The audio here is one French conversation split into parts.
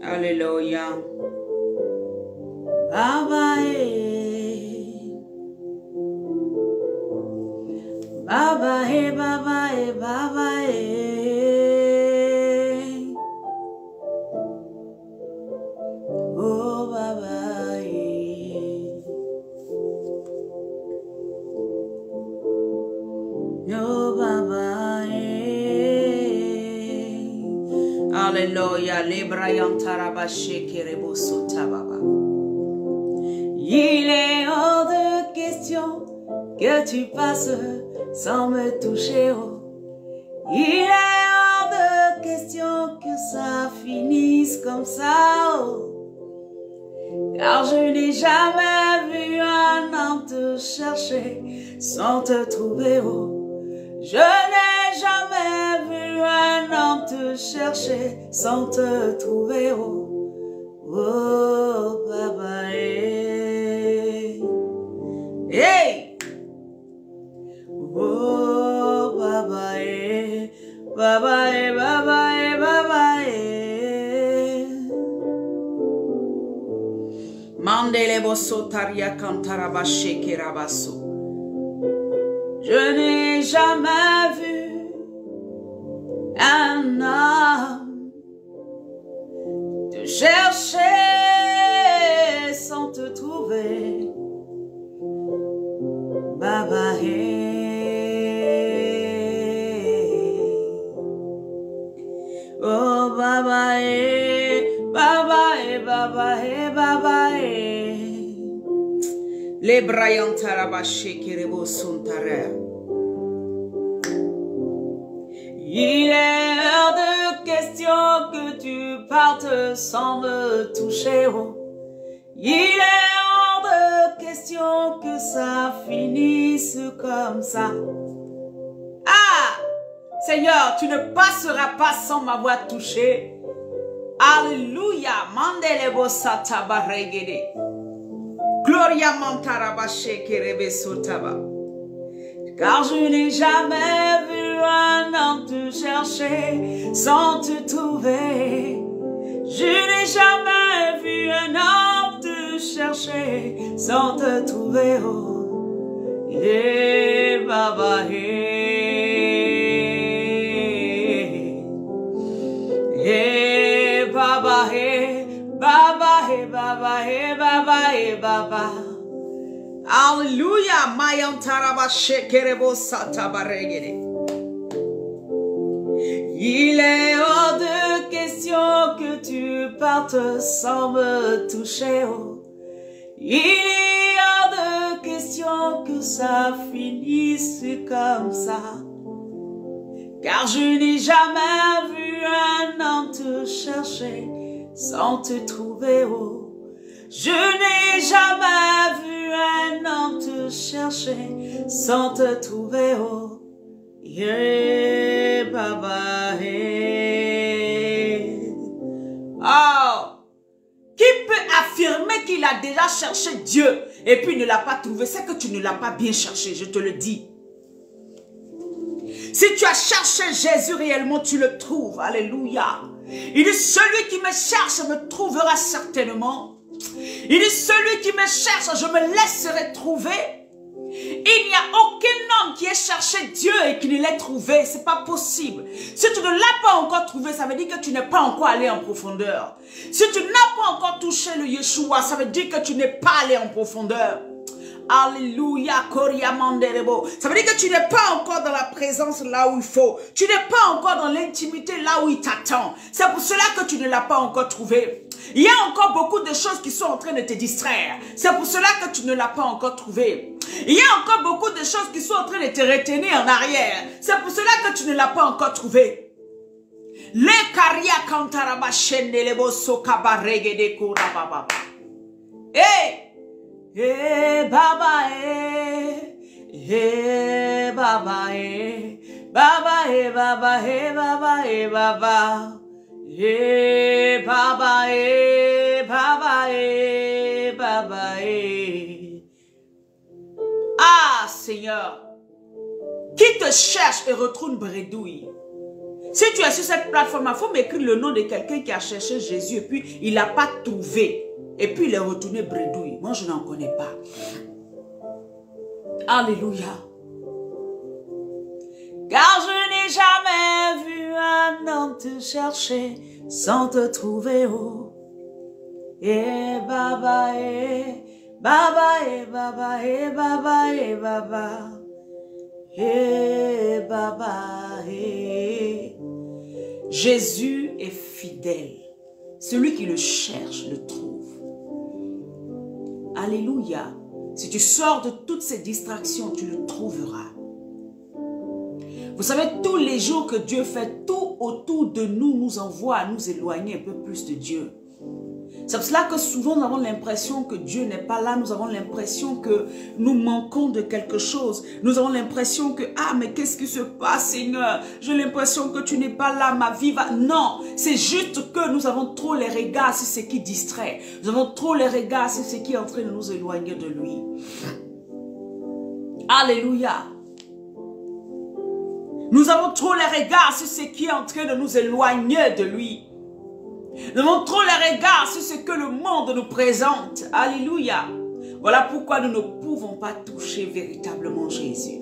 Alléluia. Baba Baba Baba Baba Oh Baba Oh Baba Alléluia. Lebrayan Tarabaché Kerebo Sotababa. Il est hors de question que tu passes sans me toucher. Oh. Il est hors de question que ça finisse comme ça. Oh. Car je n'ai jamais vu un homme te chercher sans te trouver. Oh. Je n'ai jamais vu un homme te chercher sans te trouver. Oh, oh Baba, hey. Hey. Oh Baba, hey. Baba, hey, Baba, hey, Baba, hey. Mandele bosso taria cantaraba shekerabaso. Je n'ai jamais vu un homme te chercher sans te trouver. Baba, hey. Oh, Baba, hey. Baba, hey, Baba, hey, Baba, hey. Les Brian Tarabaché Kerebo Sontara. Il est hors de question que tu partes sans me toucher. Oh. Il est hors de question que ça finisse comme ça. Ah! Seigneur, tu ne passeras pas sans m'avoir touché. Alléluia. Mandele Bosata Baregede. Gloria Mantarabaché Kerebe Sotaba. Car je n'ai jamais vu un homme te chercher sans te trouver. Je n'ai jamais vu un homme te chercher sans te trouver. Oh, hey, Baba, hey. Hey, Baba, hey. Baba, hey, Baba, hey, Baba, hey, Baba. Alléluia. Mayan Tarabaché Kerebo Satabaregede. Il est hors de question que tu partes sans me toucher. Oh. Il est hors de question que ça finisse comme ça. Car je n'ai jamais vu un homme te chercher sans te trouver. Oh. Je n'ai jamais vu un homme te chercher sans te trouver. Oh. Yeah, Baba, hey. Oh. Qui peut affirmer qu'il a déjà cherché Dieu et puis ne l'a pas trouvé? C'est que tu ne l'as pas bien cherché, je te le dis. Si tu as cherché Jésus réellement, tu le trouves. Alléluia. Il dit, celui qui me cherche me trouvera certainement. Il dit, celui qui me cherche, je me laisserai trouver. Il n'y a aucun homme qui ait cherché Dieu et qui ne l'ait trouvé. Ce n'est pas possible. Si tu ne l'as pas encore trouvé, ça veut dire que tu n'es pas encore allé en profondeur. Si tu n'as pas encore touché le Yeshua, ça veut dire que tu n'es pas allé en profondeur. Alléluia, Koria Manderebo. Ça veut dire que tu n'es pas encore dans la présence là où il faut. Tu n'es pas encore dans l'intimité là où il t'attend. C'est pour cela que tu ne l'as pas encore trouvé. Il y a encore beaucoup de choses qui sont en train de te distraire. C'est pour cela que tu ne l'as pas encore trouvé. Il y a encore beaucoup de choses qui sont en train de te retenir en arrière. C'est pour cela que tu ne l'as pas encore trouvé. Le Karia Kantaraba Shendelebo Sokabarege de Kurababa. Hey! Hey Baba, hey, hey Baba, hey, Baba, hey Baba, hey Baba, hey Baba, hey Baba, hey Baba, hey Baba, hey. Ah Seigneur, Qui te cherche et retrouve une bredouille? Si tu es sur cette plateforme, il faut m'écrire le nom de quelqu'un qui a cherché Jésus et puis il n'a pas trouvé. Et puis il est retourné bredouille. Moi, je n'en connais pas. Alléluia. Car je n'ai jamais vu un homme te chercher sans te trouver haut. Eh baba, eh baba, eh baba, eh baba, eh baba. Eh baba, eh. Jésus est fidèle. Celui qui le cherche le trouve. Alléluia. Si tu sors de toutes ces distractions, tu le trouveras. Vous savez, tous les jours que Dieu fait, tout autour de nous nous envoie à nous éloigner un peu plus de Dieu. C'est pour cela que souvent nous avons l'impression que Dieu n'est pas là. Nous avons l'impression que nous manquons de quelque chose. Nous avons l'impression que, ah, mais qu'est-ce qui se passe, Seigneur? J'ai l'impression que tu n'es pas là, ma vie va... Non, c'est juste que nous avons trop les regards sur ce qui distrait. Nous avons trop les regards sur ce qui est en train de nous éloigner de lui. Alléluia. Nous avons trop les regards sur ce qui est en train de nous éloigner de lui. Nous avons trop les regards sur ce que le monde nous présente. Alléluia. Voilà pourquoi nous ne pouvons pas toucher véritablement Jésus.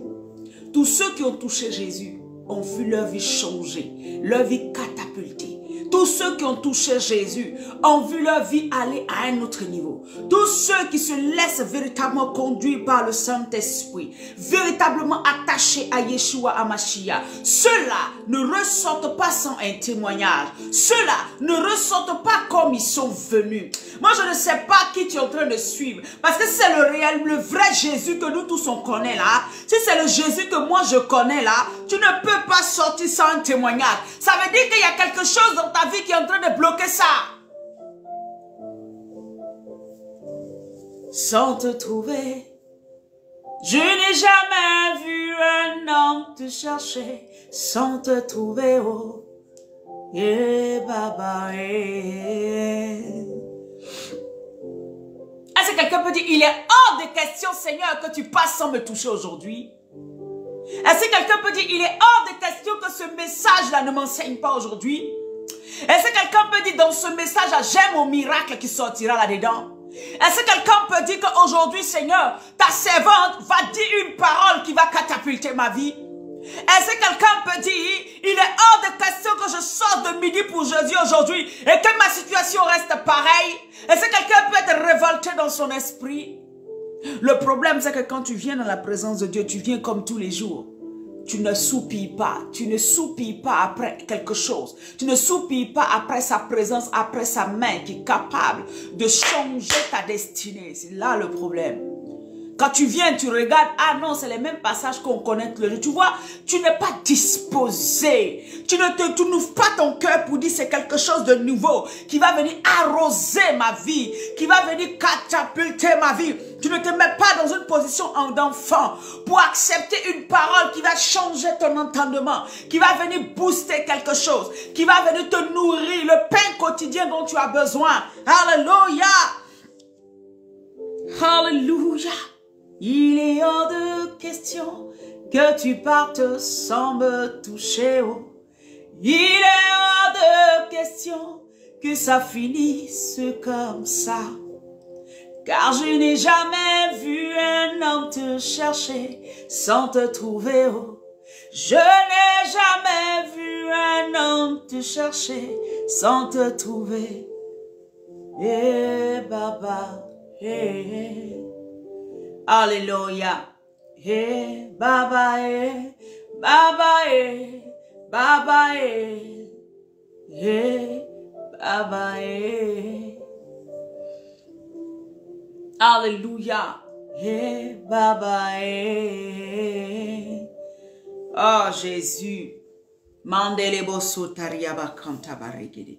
Tous ceux qui ont touché Jésus ont vu leur vie changer, leur vie catapulter. Tous ceux qui ont touché Jésus ont vu leur vie aller à un autre niveau. Tous ceux qui se laissent véritablement conduire par le Saint-Esprit, véritablement attachés à Yeshua Hamashiach, ceux-là ne ressortent pas sans un témoignage. Ceux-là ne ressortent pas comme ils sont venus. Moi, je ne sais pas qui tu es en train de suivre. Parce que c'est le vrai Jésus que nous tous on connaît là. Si c'est le Jésus que moi je connais là, tu ne peux pas sortir sans un témoignage. Ça veut dire qu'il y a quelque chose dans ta vie qui est en train de bloquer ça. Sans te trouver, je n'ai jamais vu un homme te chercher sans te trouver. Oh, yeah, baba, yeah. Est-ce que quelqu'un peut dire, il est hors de question, Seigneur, que tu passes sans me toucher aujourd'hui? Est-ce que quelqu'un peut dire, il est hors de question que ce message-là ne m'enseigne pas aujourd'hui? Est-ce que quelqu'un peut dire, dans ce message-là, j'ai mon miracle qui sortira là-dedans? Est-ce que quelqu'un peut dire qu'aujourd'hui, Seigneur, ta servante va dire une parole qui va catapulter ma vie? Est-ce que quelqu'un peut dire, il est hors de question que je sorte de midi pour jeudi aujourd'hui et que ma situation reste pareille? Est-ce que quelqu'un peut être révolté dans son esprit? Le problème, c'est que quand tu viens dans la présence de Dieu, tu viens comme tous les jours. Tu ne soupires pas. Tu ne soupires pas après quelque chose. Tu ne soupires pas après sa présence, après sa main qui est capable de changer ta destinée. C'est là le problème. Quand tu viens, tu regardes, ah non, c'est les mêmes passages qu'on connaît le jour. Tu vois, tu n'es pas disposé. Tu n'ouvres pas ton cœur pour dire c'est quelque chose de nouveau qui va venir arroser ma vie, qui va venir catapulter ma vie. Tu ne te mets pas dans une position d'enfant pour accepter une parole qui va changer ton entendement, qui va venir booster quelque chose, qui va venir te nourrir, le pain quotidien dont tu as besoin. Alléluia. Alléluia. Il est hors de question que tu partes sans me toucher. Oh. Il est hors de question que ça finisse comme ça. Car je n'ai jamais vu un homme te chercher sans te trouver. Oh. Je n'ai jamais vu un homme te chercher sans te trouver. Eh baba, eh. Alléluia. Eh, baba, eh, baba, eh, baba, eh, eh, baba, eh. Alléluia. Eh, baba, eh. Oh, Jésus. Mandelebo sotariaba kantabaregede.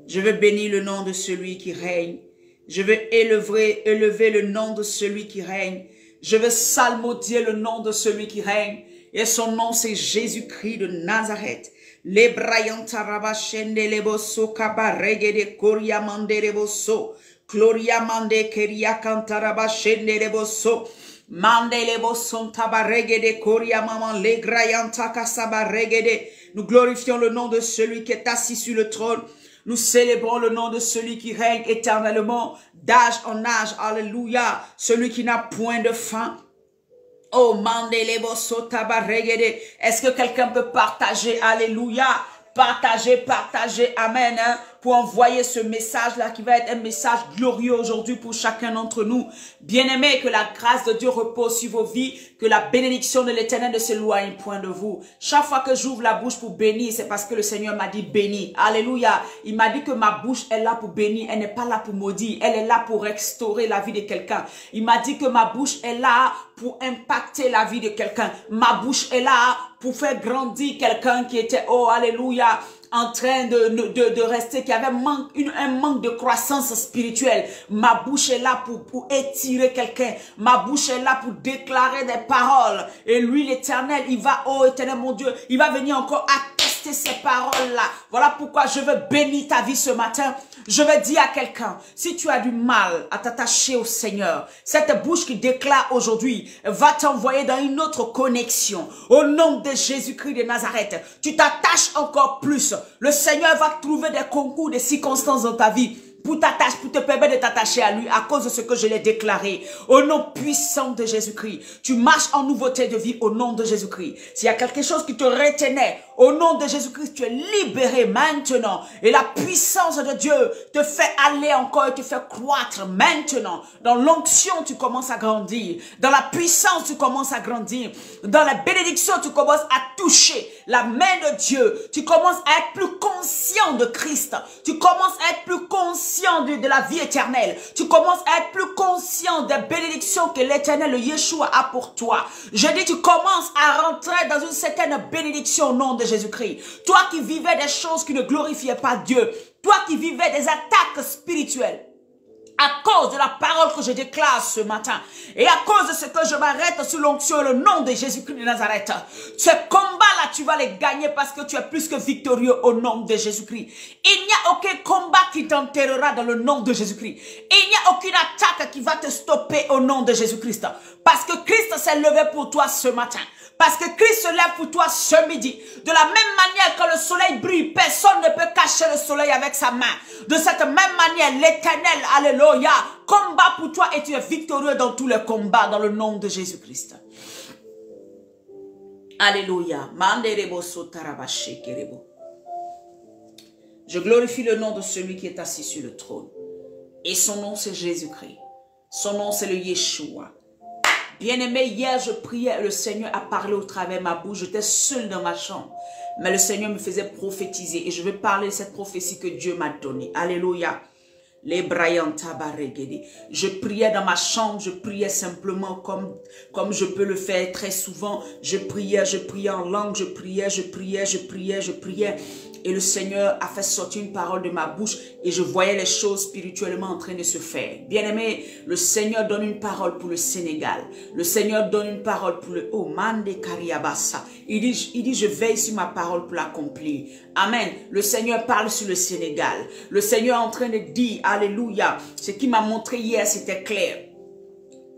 Je veux bénir le nom de celui qui règne. Je veux élever le nom de celui qui règne. Je veux salmodier le nom de celui qui règne. Et son nom, c'est Jésus-Christ de Nazareth. Les brayantarabachende leboso kabaregede koriamande leboso. Gloria mande keria kantarabachende leboso. Mandelebo son tabaregede koria maman le grayanta kasabaregede. Nous glorifions le nom de celui qui est assis sur le trône. Nous célébrons le nom de celui qui règne éternellement, d'âge en âge. Alléluia. Celui qui n'a point de fin. Oh, mandelebo so tabaregede. Est-ce que quelqu'un peut partager? Alléluia. Partagez, amen, hein, pour envoyer ce message-là qui va être un message glorieux aujourd'hui pour chacun d'entre nous. Bien-aimés, que la grâce de Dieu repose sur vos vies, que la bénédiction de l'Éternel ne s'éloigne point de vous. Chaque fois que j'ouvre la bouche pour bénir, c'est parce que le Seigneur m'a dit béni. Alléluia. Il m'a dit que ma bouche est là pour bénir, elle n'est pas là pour maudire, elle est là pour restaurer la vie de quelqu'un. Il m'a dit que ma bouche est là pour impacter la vie de quelqu'un. Ma bouche est là pour faire grandir quelqu'un qui était, oh alléluia, en train de rester, qui avait un manque de croissance spirituelle. Ma bouche est là pour étirer quelqu'un. Ma bouche est là pour déclarer des paroles. Et lui, l'Éternel, il va, oh Éternel mon Dieu, il va venir encore attester ces paroles-là. Voilà pourquoi je veux bénir ta vie ce matin. Je veux dire à quelqu'un, si tu as du mal à t'attacher au Seigneur, cette bouche qui déclare aujourd'hui va t'envoyer dans une autre connexion. Au nom de Jésus-Christ de Nazareth, tu t'attaches encore plus. Le Seigneur va trouver des concours, des circonstances dans ta vie pour te permettre de t'attacher à lui à cause de ce que je l'ai déclaré. Au nom puissant de Jésus-Christ, tu marches en nouveauté de vie au nom de Jésus-Christ. S'il y a quelque chose qui te retenait, au nom de Jésus-Christ, tu es libéré maintenant. Et la puissance de Dieu te fait aller encore et te fait croître maintenant. Dans l'onction, tu commences à grandir. Dans la puissance, tu commences à grandir. Dans la bénédiction, tu commences à toucher la main de Dieu. Tu commences à être plus conscient de Christ. Tu commences à être plus conscient de la vie éternelle. Tu commences à être plus conscient des bénédictions que l'Éternel, le Yeshua, a pour toi. Je dis, tu commences à rentrer dans une certaine bénédiction au nom de Jésus-Christ. Toi qui vivais des choses qui ne glorifiaient pas Dieu. Toi qui vivais des attaques spirituelles. À cause de la parole que je déclare ce matin. Et à cause de ce que je m'arrête sur l'onction, le nom de Jésus-Christ de Nazareth. Ce combat-là, tu vas les gagner parce que tu es plus que victorieux au nom de Jésus-Christ. Il n'y a aucun combat qui t'enterrera dans le nom de Jésus-Christ. Il n'y a aucune attaque qui va te stopper au nom de Jésus-Christ. Parce que Christ s'est levé pour toi ce matin. Parce que Christ se lève pour toi ce midi. De la même manière que le soleil brille, personne ne peut cacher le soleil avec sa main. De cette même manière, l'Éternel, alléluia, combat pour toi et tu es victorieux dans tous les combats dans le nom de Jésus-Christ. Alléluia. Je glorifie le nom de celui qui est assis sur le trône. Et son nom c'est Jésus-Christ. Son nom c'est le Yeshua. Bien-aimé, hier je priais, le Seigneur a parlé au travers de ma bouche, j'étais seul dans ma chambre. Mais le Seigneur me faisait prophétiser et je vais parler de cette prophétie que Dieu m'a donnée. Alléluia. Les Brian Tabaregede. Je priais dans ma chambre, je priais simplement comme je peux le faire très souvent. Je priais en langue, je priais. Et le Seigneur a fait sortir une parole de ma bouche et je voyais les choses spirituellement en train de se faire. Bien-aimé, le Seigneur donne une parole pour le Sénégal. Le Seigneur donne une parole pour le Mande Kariabasa. Il dit, je veille sur ma parole pour l'accomplir. Amen. Le Seigneur parle sur le Sénégal. Le Seigneur est en train de dire, alléluia, ce qu'il m'a montré hier, c'était clair.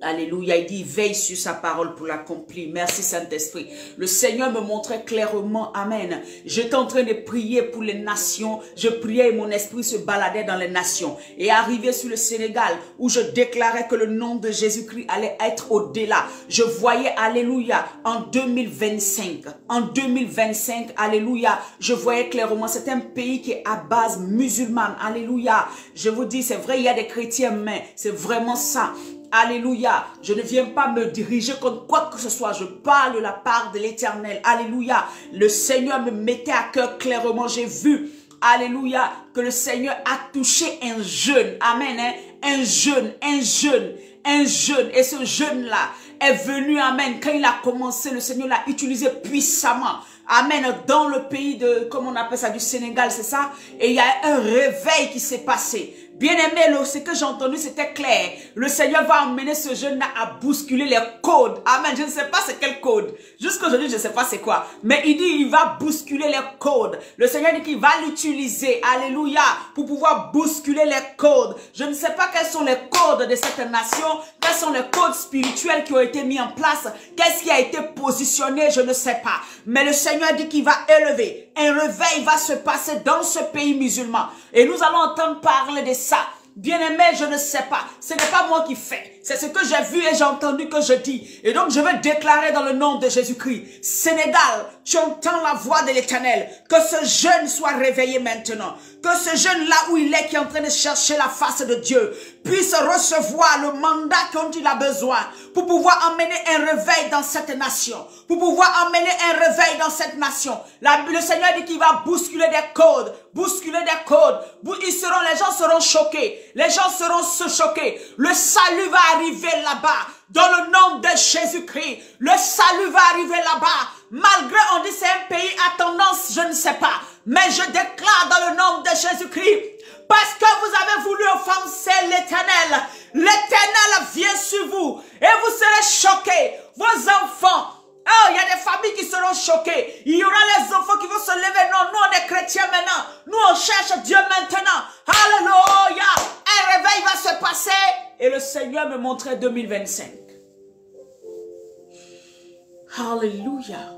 Alléluia, il dit, veille sur sa parole pour l'accomplir. Merci Saint-Esprit. Le Seigneur me montrait clairement, amen. J'étais en train de prier pour les nations. Je priais et mon esprit se baladait dans les nations. Et arrivé sur le Sénégal, où je déclarais que le nom de Jésus-Christ allait être au-delà. Je voyais, alléluia, en 2025. En 2025, alléluia, je voyais clairement, c'est un pays qui est à base musulmane. Alléluia. Je vous dis, c'est vrai, il y a des chrétiens, mais c'est vraiment ça. Alléluia, je ne viens pas me diriger contre quoi que ce soit, je parle de la part de l'Éternel. Alléluia, le Seigneur me mettait à cœur clairement, j'ai vu, alléluia, que le Seigneur a touché un jeune, amen, hein? Un jeune, et ce jeune-là est venu, amen, quand il a commencé, le Seigneur l'a utilisé puissamment. Amen, dans le pays de, comment on appelle ça, du Sénégal, c'est ça? Et il y a un réveil qui s'est passé. Bien-aimé, ce que j'ai entendu, c'était clair. Le Seigneur va emmener ce jeune-là à bousculer les codes. Amen. Je ne sais pas c'est quel code. Jusqu'aujourd'hui, je ne sais pas c'est quoi. Mais il dit, il va bousculer les codes. Le Seigneur dit qu'il va l'utiliser. Alléluia. Pour pouvoir bousculer les codes. Je ne sais pas quels sont les codes de cette nation. Quels sont les codes spirituels qui ont été mis en place. Qu'est-ce qui a été positionné, je ne sais pas. Mais le Seigneur dit qu'il va élever. Un réveil va se passer dans ce pays musulman. Et nous allons entendre parler de ça. Bien-aimé, je ne sais pas. Ce n'est pas moi qui fais. C'est ce que j'ai vu et j'ai entendu que je dis. Et donc, je vais déclarer dans le nom de Jésus-Christ. Sénégal, tu entends la voix de l'Éternel. Que ce jeune soit réveillé maintenant. Que ce jeune là où il est, qui est en train de chercher la face de Dieu, puisse recevoir le mandat dont il a besoin pour pouvoir emmener un réveil dans cette nation. Pour pouvoir emmener un réveil dans cette nation. Le Seigneur dit qu'il va bousculer des codes. Bousculer des codes. Les gens seront choqués. Les gens seront choqués. Le salut va arriver là-bas. Dans le nom de Jésus-Christ. Le salut va arriver là-bas. Malgré, on dit c'est un pays à tendance, je ne sais pas. Mais je déclare dans le nom de Jésus-Christ. Parce que vous avez voulu offenser l'Éternel. L'Éternel vient sur vous. Et vous serez choqués. Vos enfants. Oh, il y a des familles qui seront choquées. Il y aura les enfants qui vont se lever. Non, nous on est chrétiens maintenant. Nous on cherche Dieu maintenant. Alléluia. Un réveil va se passer. Et le Seigneur me montrait 2025. Alléluia.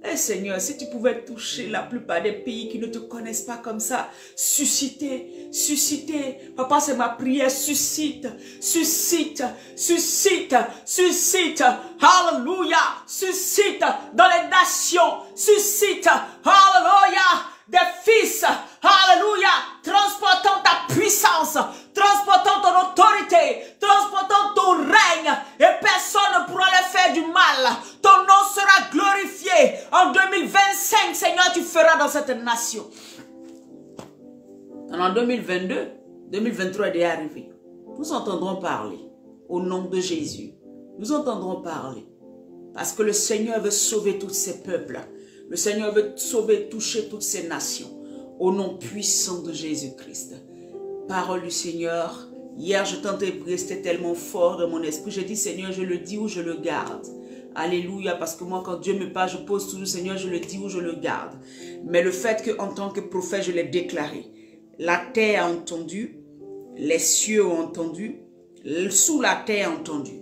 Eh Seigneur, si tu pouvais toucher la plupart des pays qui ne te connaissent pas comme ça, susciter, susciter. Papa, c'est ma prière, suscite, suscite, suscite, suscite. Alléluia. Suscite dans les nations, suscite. Alléluia. Des fils, alléluia, transportant ta puissance, transportant ton autorité, transportant ton règne, et personne ne pourra leur faire du mal. Ton nom sera glorifié. En 2025, Seigneur, tu feras dans cette nation. En 2022, 2023 est déjà arrivé. Nous entendrons parler au nom de Jésus. Nous entendrons parler parce que le Seigneur veut sauver tous ces peuples. Le Seigneur veut sauver, toucher toutes ces nations. Au nom puissant de Jésus-Christ. Parole du Seigneur. Hier, je tentais de prier, c'était tellement fort dans mon esprit. J'ai dit, Seigneur, je le dis ou je le garde. Alléluia, parce que moi, quand Dieu me parle, je pose toujours, Seigneur, je le dis ou je le garde. Mais le fait qu'en tant que prophète, je l'ai déclaré. La terre a entendu, les cieux ont entendu, sous la terre a entendu.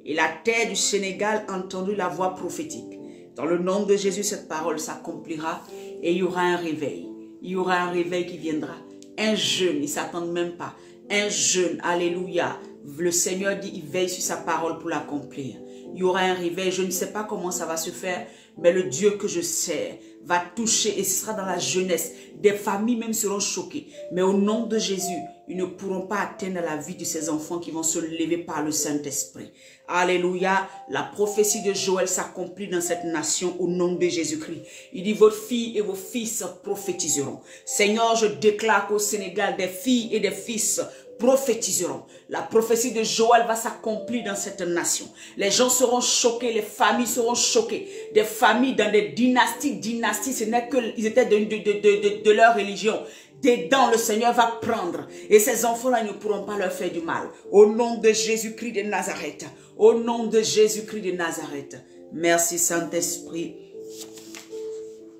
Et la terre du Sénégal a entendu la voix prophétique. Dans le nom de Jésus, cette parole s'accomplira et il y aura un réveil. Il y aura un réveil qui viendra. Un jeûne, ils ne s'attendent même pas. Un jeûne, alléluia. Le Seigneur dit, il veille sur sa parole pour l'accomplir. Il y aura un réveil, je ne sais pas comment ça va se faire, mais le Dieu que je sers va toucher et ce sera dans la jeunesse. Des familles même seront choquées. Mais au nom de Jésus, ils ne pourront pas atteindre la vie de ces enfants qui vont se lever par le Saint-Esprit. Alléluia. La prophétie de Joël s'accomplit dans cette nation au nom de Jésus-Christ. Il dit, votre fille et vos fils prophétiseront. Seigneur, je déclare qu'au Sénégal, des filles et des fils prophétiseront. La prophétie de Joël va s'accomplir dans cette nation. Les gens seront choqués, les familles seront choquées. Des familles dans des dynasties, ce n'est qu'ils étaient de leur religion. Dedans, le Seigneur va prendre. Et ces enfants-là ne pourront pas leur faire du mal. Au nom de Jésus-Christ de Nazareth. Au nom de Jésus-Christ de Nazareth. Merci Saint-Esprit.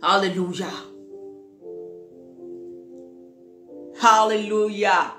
Alléluia. Alléluia.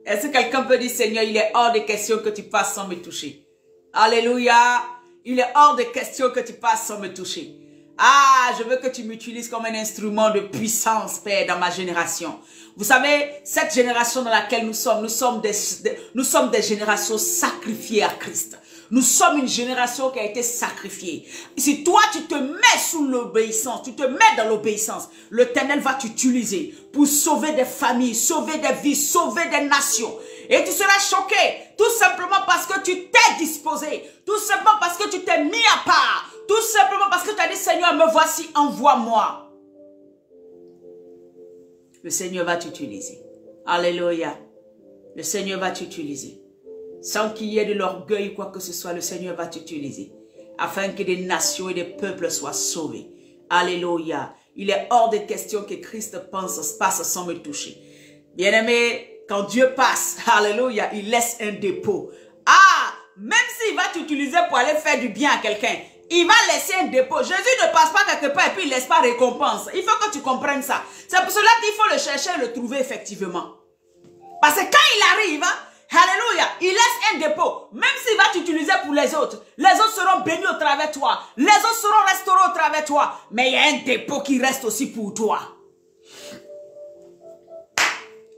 Est-ce que quelqu'un peut dire, Seigneur, il est hors de question que tu passes sans me toucher? Alléluia. Il est hors de question que tu passes sans me toucher. Ah, je veux que tu m'utilises comme un instrument de puissance, Père, dans ma génération. Vous savez, cette génération dans laquelle nous sommes des générations sacrifiées à Christ. Nous sommes une génération qui a été sacrifiée. Si toi, tu te mets sous l'obéissance, tu te mets dans l'obéissance, l'Éternel va t'utiliser pour sauver des familles, sauver des vies, sauver des nations. Et tu seras choqué, tout simplement parce que tu t'es disposé, tout simplement parce que tu t'es mis à part, tout simplement parce que tu as dit, Seigneur, me voici, envoie-moi. Le Seigneur va t'utiliser. Alléluia. Le Seigneur va t'utiliser. Sans qu'il y ait de l'orgueil ou quoi que ce soit, le Seigneur va t'utiliser. Afin que des nations et des peuples soient sauvés. Alléluia. Il est hors de question que Christ passe sans me toucher. Bien-aimé, quand Dieu passe, alléluia, il laisse un dépôt. Ah, même s'il va t'utiliser pour aller faire du bien à quelqu'un, il va laisser un dépôt. Jésus ne passe pas quelque part et puis il ne laisse pas récompense. Il faut que tu comprennes ça. C'est pour cela qu'il faut le chercher et le trouver effectivement. Parce que quand il arrive, alléluia, il laisse un dépôt. Même s'il va t'utiliser pour les autres seront bénis au travers de toi. Les autres seront restaurés au travers de toi. Mais il y a un dépôt qui reste aussi pour toi.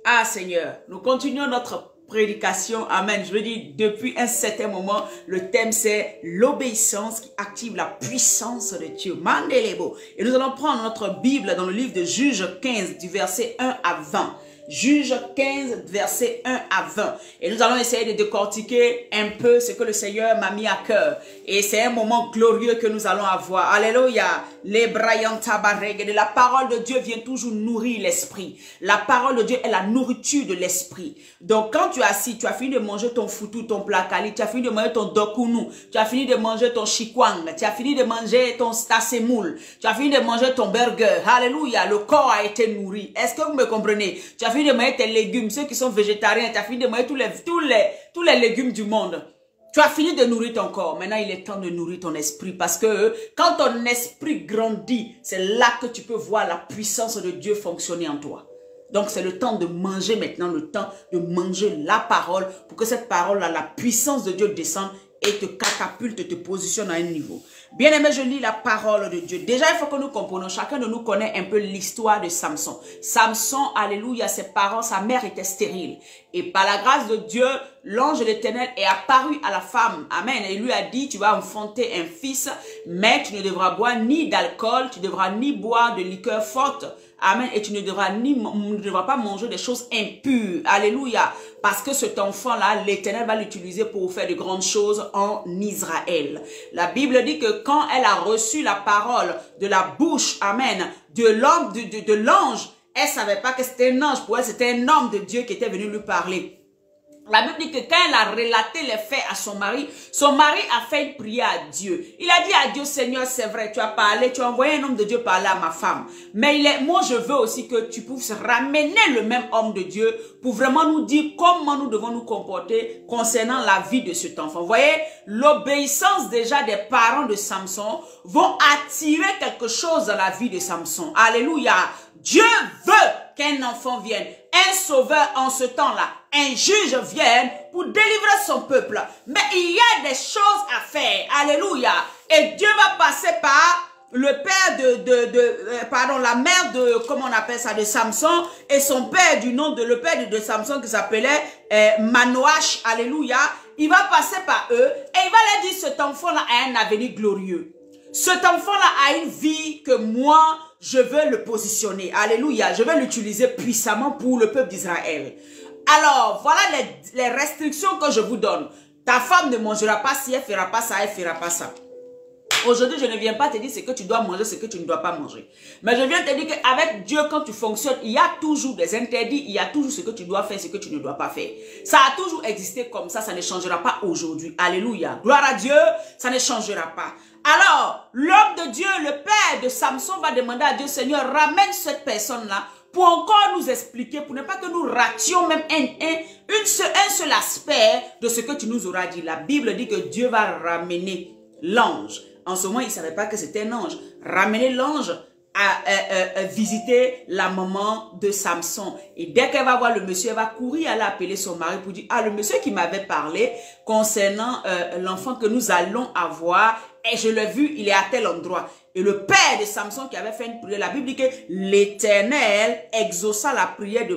Ah Seigneur, nous continuons notre prédication, amen. Je veux dire, depuis un certain moment, le thème c'est l'obéissance qui active la puissance de Dieu. Mandelebo. Et nous allons prendre notre Bible dans le livre de Juges 15, du verset 1 à 20. Juges 15, verset 1 à 20. Et nous allons essayer de décortiquer un peu ce que le Seigneur m'a mis à cœur. Et c'est un moment glorieux que nous allons avoir. Alléluia. Les braillants tabarègues. La parole de Dieu vient toujours nourrir l'esprit. La parole de Dieu est la nourriture de l'esprit. Donc quand tu es assis, tu as fini de manger ton foutou, ton placali, tu as fini de manger ton dokunu, tu as fini de manger ton chikwang, tu as fini de manger ton stasemoul, tu as fini de manger ton burger. Alléluia. Le corps a été nourri. Est-ce que vous me comprenez? Tu as fini de manger tes légumes, ceux qui sont végétariens, tu as fini de manger tous les légumes du monde. Tu as fini de nourrir ton corps. Maintenant, il est temps de nourrir ton esprit. Parce que quand ton esprit grandit, c'est là que tu peux voir la puissance de Dieu fonctionner en toi. Donc, c'est le temps de manger maintenant, le temps de manger la parole pour que cette parole-là, la puissance de Dieu descende et te catapulte, te positionne à un niveau. Bien aimé, je lis la parole de Dieu. Déjà, il faut que nous comprenions, chacun de nous connaît un peu l'histoire de Samson. Samson, alléluia, ses parents, sa mère était stérile. Et par la grâce de Dieu, l'ange de l'Éternel est apparu à la femme. Amen. Et il lui a dit, tu vas enfanter un fils, mais tu ne devras boire ni d'alcool, tu ne devras ni boire de liqueur forte. Amen. Et tu ne devras pas manger des choses impures. Alléluia. Parce que cet enfant-là, l'Éternel va l'utiliser pour faire de grandes choses en Israël. La Bible dit que quand elle a reçu la parole de la bouche, amen, de l'ange, elle ne savait pas que c'était un ange. Pour elle, c'était un homme de Dieu qui était venu lui parler. La Bible dit que quand elle a relaté les faits à son mari a fait une prière à Dieu. Il a dit à Dieu, Seigneur, c'est vrai, tu as parlé, tu as envoyé un homme de Dieu parler à ma femme. Mais moi, je veux aussi que tu puisses ramener le même homme de Dieu pour vraiment nous dire comment nous devons nous comporter concernant la vie de cet enfant. Vous voyez, l'obéissance déjà des parents de Samson vont attirer quelque chose dans la vie de Samson. Alléluia. Dieu veut qu'un enfant vienne, un sauveur en ce temps-là, un juge vienne pour délivrer son peuple. Mais il y a des choses à faire. Alléluia. Et Dieu va passer par le père la mère de, comment on appelle ça, de Samson, et son père le père de Samson qui s'appelait Manoach. Alléluia. Il va passer par eux et il va leur dire, cet enfant-là a un avenir glorieux. Cet enfant-là a une vie que moi, je veux le positionner. Alléluia. Je vais l'utiliser puissamment pour le peuple d'Israël. Alors, voilà les restrictions que je vous donne. Ta femme ne mangera pas si elle ne fera pas ça, elle ne fera pas ça. Aujourd'hui, je ne viens pas te dire ce que tu dois manger, ce que tu ne dois pas manger. Mais je viens te dire qu'avec Dieu, quand tu fonctionnes, il y a toujours des interdits, il y a toujours ce que tu dois faire, ce que tu ne dois pas faire. Ça a toujours existé comme ça ne changera pas aujourd'hui. Alléluia. Gloire à Dieu, ça ne changera pas. Alors, l'homme de Dieu, le père de Samson va demander à Dieu, Seigneur, ramène cette personne-là pour encore nous expliquer, pour ne pas que nous rations même un seul aspect de ce que tu nous auras dit. La Bible dit que Dieu va ramener l'ange. En ce moment, il ne savait pas que c'était un ange. Ramener l'ange à visiter la maman de Samson. Et dès qu'elle va voir le monsieur, elle va courir aller appeler son mari pour dire, ah, le monsieur qui m'avait parlé concernant l'enfant que nous allons avoir, et je l'ai vu, il est à tel endroit. Et le père de Samson qui avait fait une prière, la Bible dit que l'Éternel exauça la prière de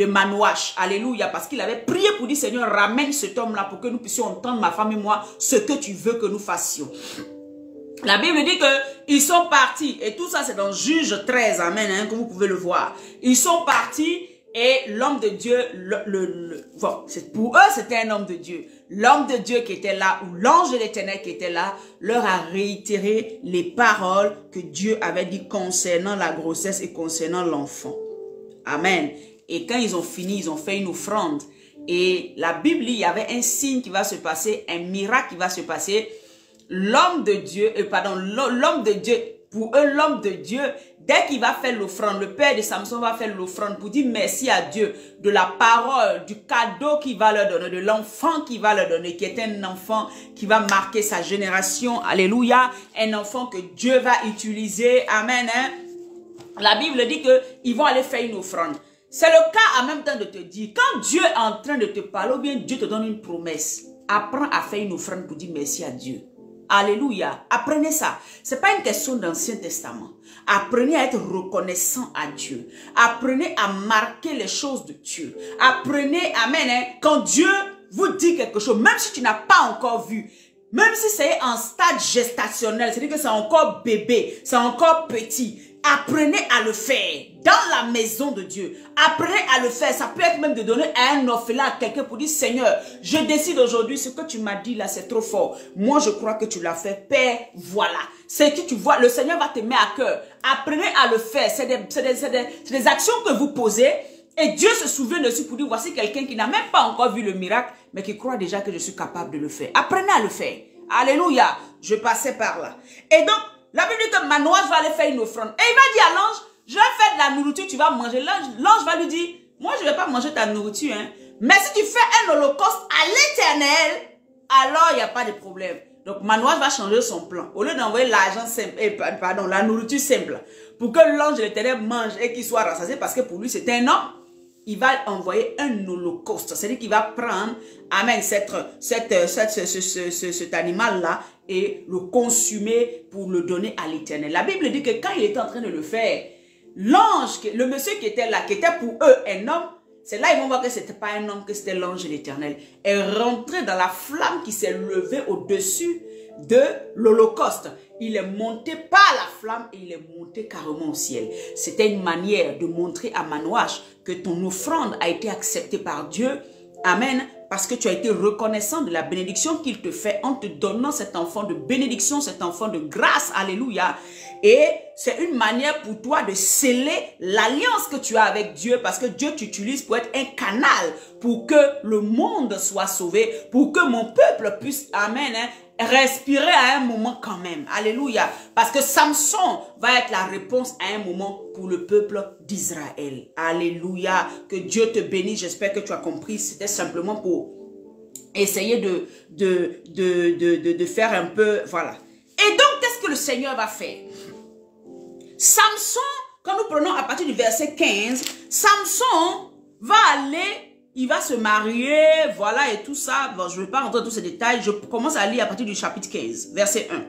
Manoach. Alléluia. Parce qu'il avait prié pour dire, Seigneur, ramène cet homme-là pour que nous puissions entendre, ma femme et moi, ce que tu veux que nous fassions. La Bible dit qu'ils sont partis. Et tout ça, c'est dans Juge 13. Amen. Hein, comme vous pouvez le voir. Ils sont partis. Et l'homme de Dieu, pour eux, c'était un homme de Dieu. L'homme de Dieu qui était là, ou l'ange de l'Éternel qui était là, leur a réitéré les paroles que Dieu avait dit concernant la grossesse et concernant l'enfant. Amen. Et quand ils ont fini, ils ont fait une offrande. Et la Bible dit, il y avait un signe qui va se passer, un miracle qui va se passer. L'homme de Dieu, Pour eux, l'homme de Dieu, dès qu'il va faire l'offrande, le père de Samson va faire l'offrande pour dire merci à Dieu de la parole, du cadeau qu'il va leur donner, de l'enfant qu'il va leur donner, qui est un enfant qui va marquer sa génération. Alléluia. Un enfant que Dieu va utiliser. Amen. Hein? La Bible dit qu'ils vont aller faire une offrande. C'est le cas en même temps de te dire, quand Dieu est en train de te parler, ou bien Dieu te donne une promesse, apprends à faire une offrande pour dire merci à Dieu. Alléluia. Apprenez ça. Ce n'est pas une question d'Ancien Testament. Apprenez à être reconnaissant à Dieu. Apprenez à marquer les choses de Dieu. Apprenez, amen, hein, quand Dieu vous dit quelque chose, même si tu n'as pas encore vu, même si c'est en stade gestationnel, c'est-à-dire que c'est encore bébé, c'est encore petit, apprenez à le faire dans la maison de Dieu. Apprenez à le faire. Ça peut être même de donner à un orphelin, à quelqu'un pour dire, Seigneur, je décide aujourd'hui, ce que tu m'as dit là, c'est trop fort. Moi, je crois que tu l'as fait. Père, voilà. C'est que tu vois, le Seigneur va te mettre à cœur. Apprenez à le faire. C'est des actions que vous posez. Et Dieu se souvient dessus pour dire, voici quelqu'un qui n'a même pas encore vu le miracle, mais qui croit déjà que je suis capable de le faire. Apprenez à le faire. Alléluia. Je passais par là. Et donc, la Bible dit que Manoas va aller faire une offrande. Et il va dire à l'ange, je vais faire de la nourriture, tu vas manger. L'ange va lui dire, moi je ne vais pas manger ta nourriture. Hein. Mais si tu fais un holocauste à l'Éternel, alors il n'y a pas de problème. Donc Manoas va changer son plan. Au lieu d'envoyer l'argent simple, la nourriture simple, pour que l'ange de l'Éternel mange et qu'il soit rassasié, parce que pour lui c'est un homme, il va envoyer un holocauste. C'est-à-dire qu'il va prendre, amen, cet animal-là et le consumer pour le donner à l'Éternel. La Bible dit que quand il était en train de le faire, l'ange, le monsieur qui était là, qui était pour eux un homme, c'est là ils vont voir que ce n'était pas un homme, que c'était l'ange de l'Éternel, est rentré dans la flamme qui s'est levée au-dessus de l'holocauste. Il est monté par la flamme et il est monté carrément au ciel. C'était une manière de montrer à Manoach que ton offrande a été acceptée par Dieu. Amen. Parce que tu as été reconnaissant de la bénédiction qu'il te fait en te donnant cet enfant de bénédiction, cet enfant de grâce. Alléluia. Et c'est une manière pour toi de sceller l'alliance que tu as avec Dieu, parce que Dieu t'utilise pour être un canal pour que le monde soit sauvé, pour que mon peuple puisse, amen, hein, respirer à un moment quand même. Alléluia. Parce que Samson va être la réponse à un moment pour le peuple d'Israël. Alléluia. Que Dieu te bénisse. J'espère que tu as compris. C'était simplement pour essayer de faire un peu, voilà. Et donc, qu'est-ce que le Seigneur va faire? Samson, quand nous prenons à partir du verset 15, Samson va aller, il va se marier, voilà, et tout ça. Bon, je ne vais pas rentrer dans tous ces détails. Je commence à lire à partir du chapitre 15, verset 1.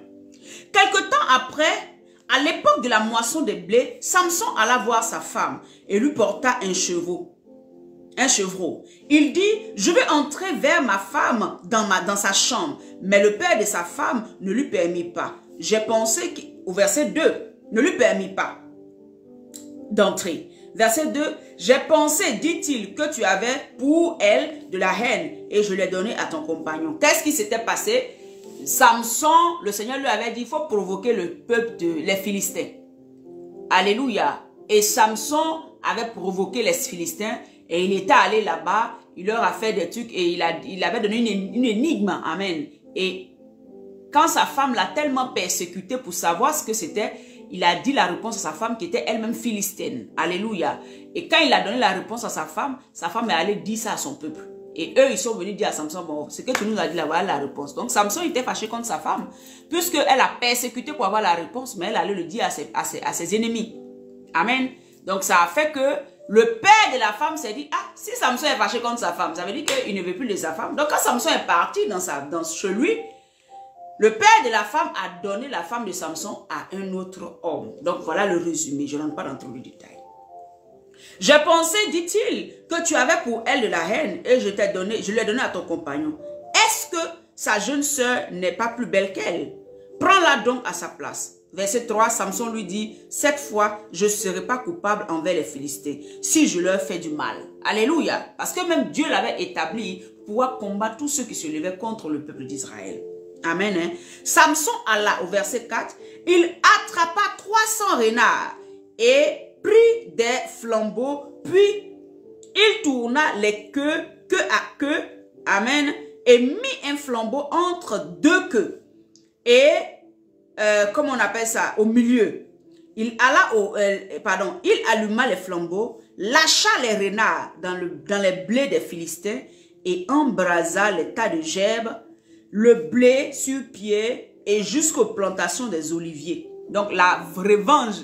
Quelque temps après, à l'époque de la moisson des blés, Samson alla voir sa femme et lui porta un chevreau. Il dit, je vais entrer vers ma femme dans sa chambre. Mais le père de sa femme ne lui permit pas. J'ai pensé qu'au verset 2, ne lui permit pas d'entrer. Verset 2, j'ai pensé, dit-il, que tu avais pour elle de la haine et je l'ai donné à ton compagnon. Qu'est-ce qui s'était passé? Samson, le Seigneur lui avait dit, il faut provoquer le peuple les Philistins. Alléluia. Et Samson avait provoqué les Philistins et il était allé là-bas, il leur a fait des trucs et il avait donné une énigme. Amen. Et quand sa femme l'a tellement persécuté pour savoir ce que c'était, il a dit la réponse à sa femme qui était elle-même philistine. Alléluia. Et quand il a donné la réponse à sa femme est allée dire ça à son peuple. Et eux, ils sont venus dire à Samson, bon, ce que tu nous as dit là, voilà la réponse. Donc Samson était fâché contre sa femme, puisqu'elle a persécuté pour avoir la réponse, mais elle allait le dire à ses ennemis. Amen. Donc ça a fait que le père de la femme s'est dit, ah, si Samson est fâché contre sa femme, ça veut dire qu'il ne veut plus de sa femme. Donc quand Samson est parti chez lui, le père de la femme a donné la femme de Samson à un autre homme. Donc voilà le résumé, je ne rentre pas dans tous les détails. J'ai pensé, dit-il, que tu avais pour elle de la haine et je l'ai donné à ton compagnon. Est-ce que sa jeune sœur n'est pas plus belle qu'elle? Prends-la donc à sa place. Verset 3, Samson lui dit, cette fois, je ne serai pas coupable envers les Philistins si je leur fais du mal. Alléluia. Parce que même Dieu l'avait établi pour pouvoir combattre tous ceux qui se levaient contre le peuple d'Israël. Amen. Hein? Samson alla au verset 4, il attrapa 300 renards et prit des flambeaux, puis il tourna les queues, queue à queue, amen, et mit un flambeau entre deux queues. Et comment on appelle ça, au milieu. Il alluma les flambeaux, lâcha les renards dans les blés des Philistins et embrasa les tas de gerbes, le blé sur pied et jusqu'aux plantations des oliviers. Donc la revanche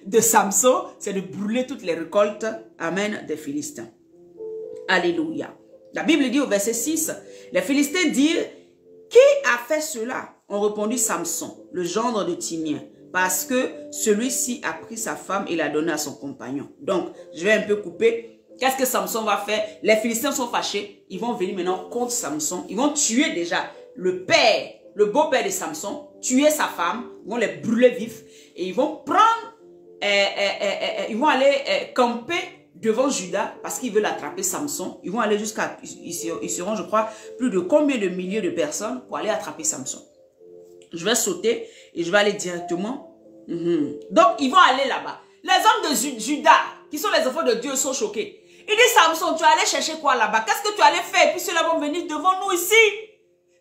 de Samson, c'est de brûler toutes les récoltes, amen, des Philistins. Alléluia. La Bible dit au verset 6, les Philistins dirent, qui a fait cela? On répondit Samson, le gendre de Timien, parce que celui-ci a pris sa femme et l'a donnée à son compagnon. Donc, je vais un peu couper. Qu'est-ce que Samson va faire? Les Philistins sont fâchés. Ils vont venir maintenant contre Samson. Ils vont tuer déjà le père, le beau-père de Samson, tuer sa femme. Ils vont les brûler vifs. Et ils vont prendre, ils vont aller camper devant Juda parce qu'ils veulent attraper Samson. Ils vont aller jusqu'à, ils seront, je crois, plus de combien de milliers de personnes pour aller attraper Samson. Je vais sauter et je vais aller directement. Donc, ils vont aller là-bas. Les hommes de Juda, qui sont les enfants de Dieu, sont choqués. Ils disent, Samson, tu allais chercher quoi là-bas? Qu'est-ce que tu allais faire? Et puis ceux-là vont venir devant nous ici.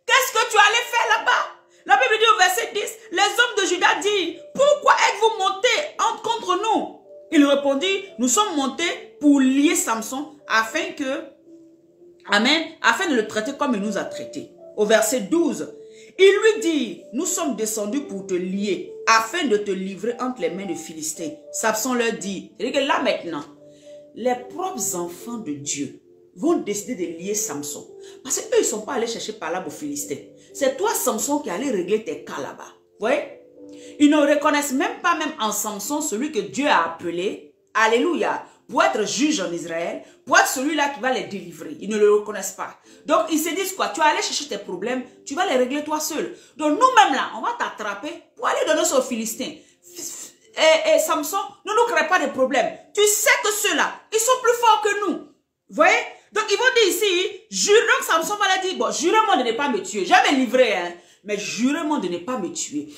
Qu'est-ce que tu allais faire là-bas? La Bible dit au verset 10, les hommes de Juda disent, pourquoi êtes-vous montés contre nous? Il répondit, nous sommes montés pour lier Samson afin de le traiter comme il nous a traités. Au verset 12, il lui dit, nous sommes descendus pour te lier afin de te livrer entre les mains de Philistins. Samson leur dit, c'est-à-dire que là maintenant, les propres enfants de Dieu vont décider de lier Samson. Parce qu'eux, ils ne sont pas allés chercher par là aux Philistins. C'est toi, Samson, qui allais régler tes cas là-bas. Vous voyez? Ils ne reconnaissent même pas en Samson celui que Dieu a appelé, alléluia, pour être juge en Israël, pour être celui-là qui va les délivrer. Ils ne le reconnaissent pas. Donc, ils se disent quoi? Tu vas aller chercher tes problèmes, tu vas les régler toi seul. Donc, nous-mêmes là, on va t'attraper pour aller donner ça aux Philistins. Et Samson, ne nous crée pas de problèmes. Tu sais que ceux-là, ils sont plus forts que nous. Vous voyez? Donc, ils vont dire ici, jure-donc, Samson va leur dire, bon, jurez-moi de ne pas me tuer. Je vais me livrer, hein, mais jurez-moi de ne pas me tuer.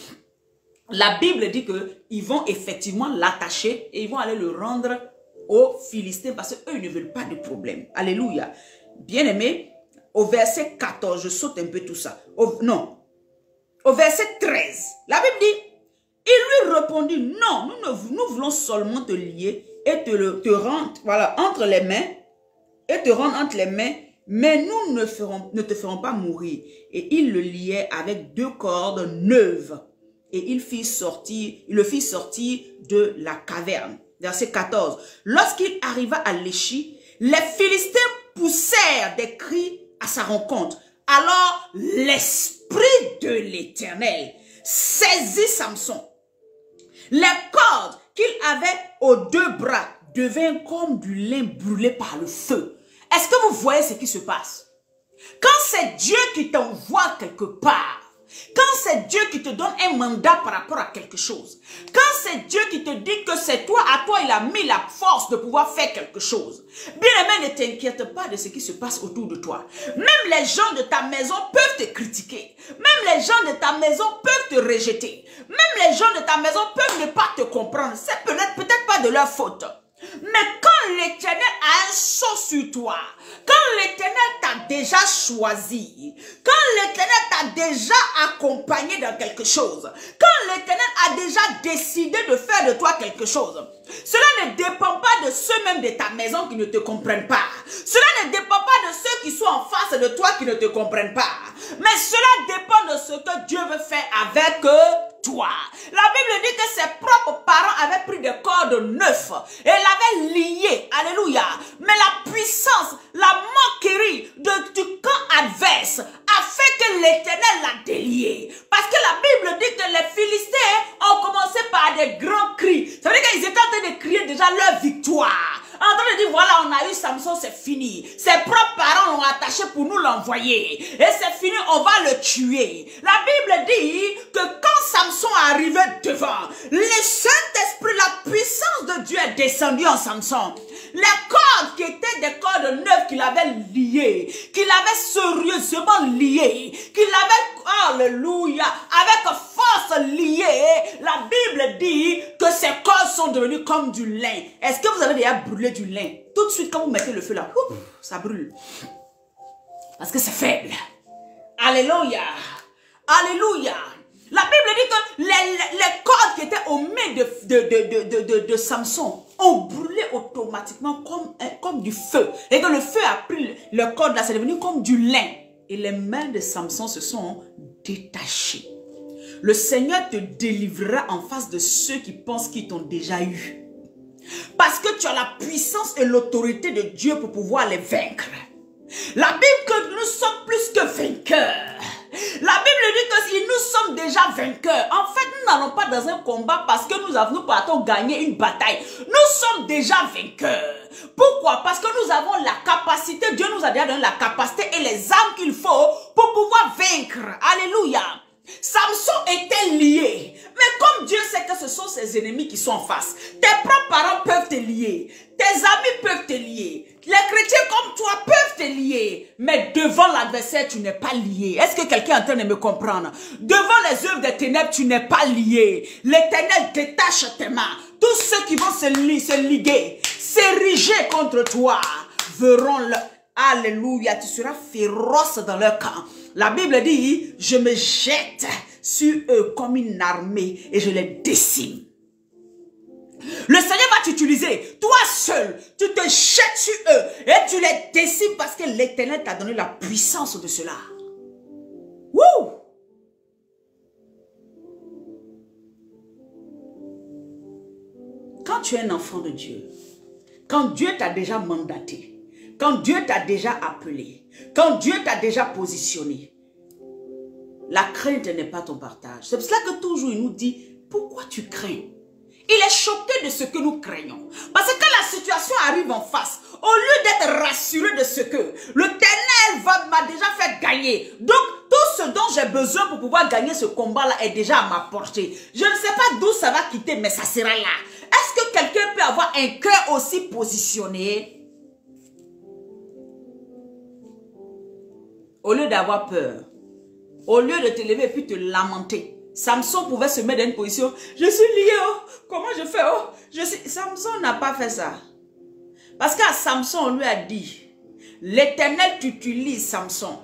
La Bible dit qu'ils vont effectivement l'attacher et ils vont aller le rendre aux Philistins parce qu'eux, ils ne veulent pas de problème. Alléluia. Bien-aimé, au verset 14, je saute un peu tout ça. Au verset 13, la Bible dit, il lui répondit, non, nous voulons seulement te lier et te rendre, voilà, entre les mains, et te rendre entre les mains, mais nous ne te ferons pas mourir. Et il le liait avec 2 cordes neuves. Et il le fit sortir de la caverne. Verset 14. Lorsqu'il arriva à Léchi, les Philistins poussèrent des cris à sa rencontre. Alors l'esprit de l'Éternel saisit Samson. Les cordes qu'il avait aux 2 bras devinrent comme du lin brûlé par le feu. Est-ce que vous voyez ce qui se passe? Quand c'est Dieu qui t'envoie quelque part, quand c'est Dieu qui te donne un mandat par rapport à quelque chose, quand c'est Dieu qui te dit que c'est toi, à toi il a mis la force de pouvoir faire quelque chose, bien aimé, ne t'inquiète pas de ce qui se passe autour de toi. Même les gens de ta maison peuvent te critiquer. Même les gens de ta maison peuvent te rejeter. Même les gens de ta maison peuvent ne pas te comprendre. C'est peut-être pas de leur faute. Mais quand l'Éternel a un sceau sur toi, quand l'Éternel t'a déjà choisi, quand l'Éternel t'a déjà accompagné dans quelque chose, quand l'Éternel a déjà décidé de faire de toi quelque chose, cela ne dépend pas de ceux-mêmes de ta maison qui ne te comprennent pas. Cela ne dépend pas de ceux qui sont en face de toi qui ne te comprennent pas. Mais cela dépend de ce que Dieu veut faire avec toi. La Bible dit que ses propres parents avaient pris des cordes neuves et l'avaient lié. Alléluia. Mais la puissance, la moquerie du camp adverse a fait que l'Éternel l'a délié. Parce que la Bible dit que les Philistins ont commencé par des grands cris. Ça veut dire qu'ils étaient en train de crier déjà leur victoire. En train de dire, voilà, on a eu Samson, c'est fini. Ses propres parents l'ont attaché pour nous l'envoyer. Et c'est fini, on va le tuer. La Bible dit que quand Samson arrivait devant, le Saint-Esprit, la puissance de Dieu est descendue en Samson. Les cordes qui étaient des cordes neuves qu'il avait liées, qu'il avait sérieusement liées, qu'il avait, alléluia, avec force liées, la Bible dit que ces cordes sont devenues comme du lin. Est-ce que vous avez déjà brûlé du lin? Tout de suite, quand vous mettez le feu là, ça brûle. Parce que c'est faible. Alléluia. Alléluia. La Bible dit que les cordes qui étaient aux mains de Samson ont brûlé automatiquement comme du feu. Et que le feu a pris le corde là, c'est devenu comme du lin. Et les mains de Samson se sont détachées. Le Seigneur te délivrera en face de ceux qui pensent qu'ils t'ont déjà eu. Parce que tu as la puissance et l'autorité de Dieu pour pouvoir les vaincre. La Bible dit que nous sommes plus que vainqueurs. La Bible dit que si nous sommes déjà vainqueurs, en fait nous n'allons pas dans un combat parce que nous partons gagner une bataille. Nous sommes déjà vainqueurs. Pourquoi? Parce que nous avons la capacité, Dieu nous a déjà donné la capacité et les armes qu'il faut pour pouvoir vaincre. Alléluia. Samson était lié. Mais comme Dieu sait que ce sont ses ennemis qui sont en face, tes propres parents peuvent te lier, tes amis peuvent te lier, les chrétiens comme toi peuvent te lier, mais devant l'adversaire, tu n'es pas lié. Est-ce que quelqu'un est en train de me comprendre? Devant les œuvres des ténèbres, tu n'es pas lié. L'Éternel détache tes mains. Tous ceux qui vont se liguer, s'ériger contre toi, verront le... Alléluia, tu seras féroce dans leur camp. La Bible dit, je me jette sur eux comme une armée et je les décime. Le Seigneur va t'utiliser, toi seul, tu te jettes sur eux et tu les décimes parce que l'Éternel t'a donné la puissance de cela. Wouh! Quand tu es un enfant de Dieu, quand Dieu t'a déjà mandaté, quand Dieu t'a déjà appelé, quand Dieu t'a déjà positionné, la crainte n'est pas ton partage. C'est pour cela que toujours il nous dit, pourquoi tu crains? Il est choqué de ce que nous craignons. Parce que quand la situation arrive en face, au lieu d'être rassuré de ce que l'Éternel m'a déjà fait gagner, donc tout ce dont j'ai besoin pour pouvoir gagner ce combat-là est déjà à ma portée. Je ne sais pas d'où ça va quitter, mais ça sera là. Est-ce que quelqu'un peut avoir un cœur aussi positionné? Au lieu d'avoir peur, au lieu de te lever et puis te lamenter, Samson pouvait se mettre dans une position, je suis lié, oh, comment je fais, oh, Samson n'a pas fait ça. Parce qu'à Samson, on lui a dit, l'Éternel t'utilise, Samson,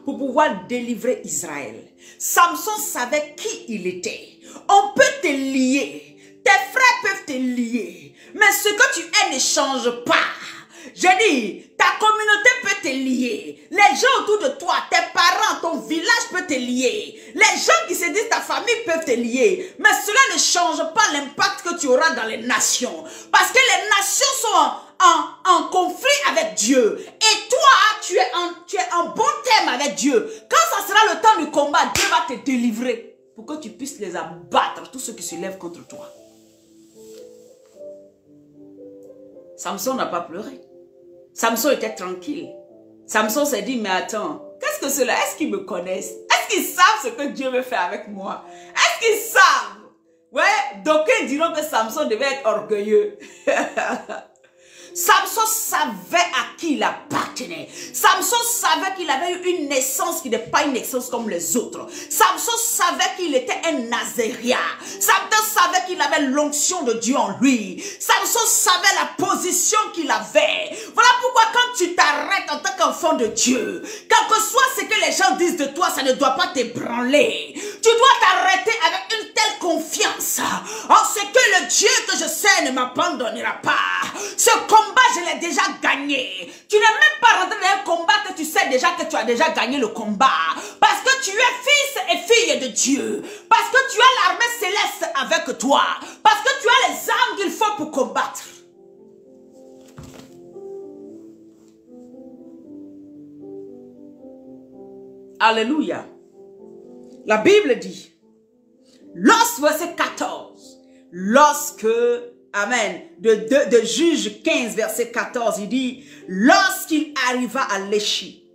pour pouvoir délivrer Israël. Samson savait qui il était. On peut te lier, tes frères peuvent te lier, mais ce que tu es ne change pas. J'ai dit, ta communauté peut te lier. Les gens autour de toi, tes parents, ton village peut te lier. Les gens qui se disent ta famille peuvent te lier. Mais cela ne change pas l'impact que tu auras dans les nations. Parce que les nations sont en conflit avec Dieu. Et toi, tu es en bon terme avec Dieu. Quand ça sera le temps du combat, Dieu va te délivrer. Pour que tu puisses les abattre, tous ceux qui se lèvent contre toi. Samson n'a pas pleuré. Samson était tranquille. Samson s'est dit, mais attends, qu'est-ce que cela? Est-ce qu'ils me connaissent? Est-ce qu'ils savent ce que Dieu veut faire avec moi? Est-ce qu'ils savent? Ouais, d'aucuns diront que Samson devait être orgueilleux. Samson savait à qui il appartenait. Samson savait qu'il avait eu une naissance qui n'est pas une naissance comme les autres. Samson savait qu'il était un Nazaréen. Samson savait qu'il avait l'onction de Dieu en lui. Samson savait la position qu'il avait. Voilà pourquoi quand tu t'arrêtes en tant qu'enfant de Dieu, quel que soit ce que les gens disent de toi, ça ne doit pas t'ébranler. Tu dois t'arrêter avec une telle confiance en ce que le Dieu que je sais ne m'abandonnera pas. Ce combat, je l'ai déjà gagné. Tu n'es même pas rentré dans un combat que tu sais déjà que tu as déjà gagné le combat. Parce que tu es fils et fille de Dieu. Parce que tu as l'armée céleste avec toi. Parce que tu as les armes qu'il faut pour combattre. Alléluia. La Bible dit, verset 14, lorsque, amen, de Juge 15, verset 14, il dit, lorsqu'il arriva à Léchi,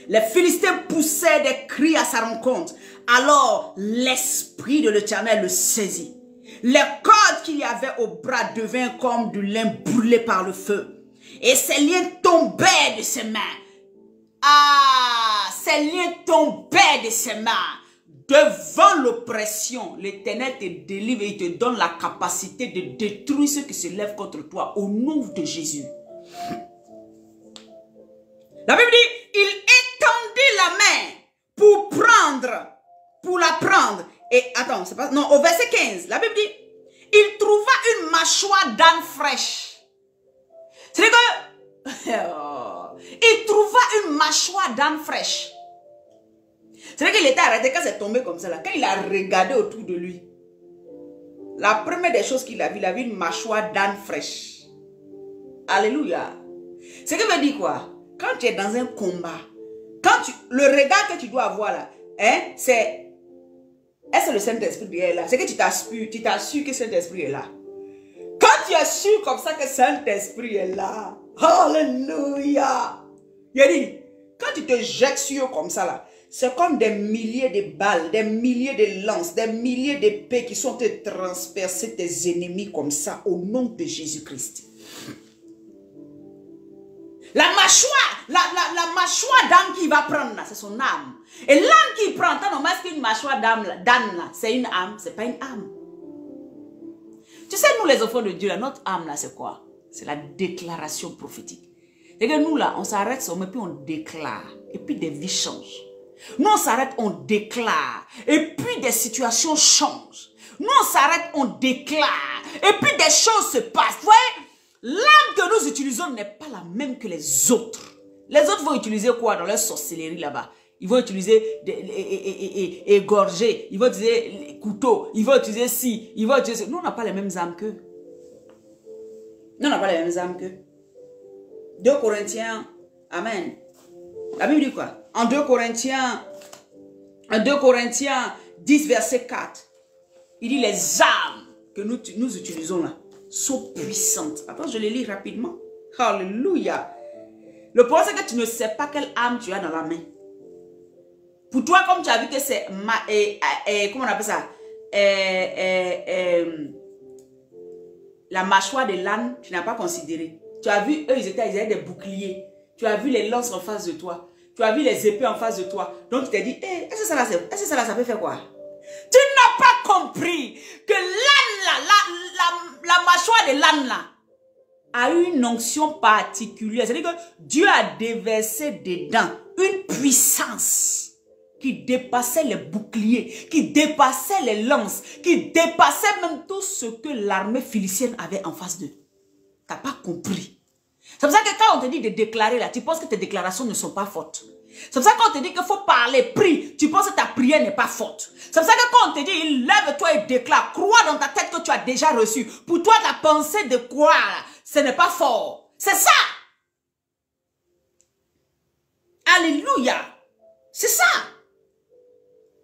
les Philistins poussaient des cris à sa rencontre. Alors, l'Esprit de l'Éternel le saisit. Les cordes qu'il y avait au bras devinrent comme du lin brûlé par le feu. Et ses liens tombaient de ses mains. Ah, ses liens tombaient de ses mains. Devant l'oppression, l'Éternel te délivre et il te donne la capacité de détruire ceux qui se lèvent contre toi au nom de Jésus. La Bible dit, il étendit la main pour la prendre Et attends, c'est pas... Non, au verset 15, la Bible dit, il trouva une mâchoire d'âne fraîche. C'est-à-dire que... il trouva une mâchoire d'âne fraîche. C'est-à-dire qu'il était arrêté quand c'est tombé comme ça. Là. Quand il a regardé autour de lui, la première des choses qu'il a vu une mâchoire d'âne fraîche. Alléluia. Ce qui veut dire quoi? Quand tu es dans un combat, le regard que tu dois avoir là, hein, c'est... Est-ce que le Saint-Esprit qui est là? C'est que tu t'as su que Saint-Esprit est là. Quand tu as su comme ça que Saint-Esprit est là, alléluia. Il a dit, quand tu te jettes sur eux comme ça là, c'est comme des milliers de balles, des milliers de lances, des milliers d'épées qui sont te transpercer tes ennemis comme ça au nom de Jésus-Christ. La mâchoire d'âme qu'il va prendre là, c'est son âme. Et l'âme qu'il prend, tant normal qu'une mâchoire d'âme là, c'est une âme, c'est pas une âme. Tu sais, nous les enfants de Dieu, là, notre âme là, c'est quoi? C'est la déclaration prophétique. Et que nous là, on s'arrête, et puis on déclare. Et puis des vies changent. Nous on s'arrête, on déclare. Et puis des situations changent. Nous on s'arrête, on déclare. Et puis des choses se passent. Vous voyez? L'âme que nous utilisons n'est pas la même que les autres. Les autres vont utiliser quoi dans leur sorcellerie là-bas? Ils vont utiliser égorger, ils vont utiliser couteau, ils vont utiliser ci, ils vont utiliser... Nous, on n'a pas les mêmes âmes qu'eux. Nous, on n'a pas les mêmes âmes qu'eux. 2 Corinthiens, amen. La Bible dit quoi? En 2 Corinthiens 10, verset 4, il dit les âmes que nous utilisons là sont puissantes. Attends, je les lis rapidement. Alléluia. Le problème, c'est que tu ne sais pas quelle âme tu as dans la main. Pour toi, comme tu as vu que c'est... comment on appelle ça? La mâchoire de l'âne, tu n'as pas considéré. Tu as vu, eux, ils avaient des boucliers. Tu as vu les lances en face de toi. Tu as vu les épées en face de toi. Donc, tu t'es dit, hey, est-ce que ça là, ça peut faire quoi? Tu n'as pas compris que l'âne là, la mâchoire de l'âne là, a une onction particulière. C'est-à-dire que Dieu a déversé dedans une puissance qui dépassait les boucliers, qui dépassait les lances, qui dépassait même tout ce que l'armée philistine avait en face d'eux. Tu n'as pas compris. C'est pour ça que quand on te dit de déclarer là, tu penses que tes déclarations ne sont pas fortes. C'est pour ça que quand on te dit qu'il faut parler, prie, tu penses que ta prière n'est pas forte. C'est pour ça que quand on te dit, lève-toi et déclare, crois dans ta tête que tu as déjà reçu. Pour toi, la pensée de croire, ce n'est pas fort. C'est ça. Alléluia. C'est ça.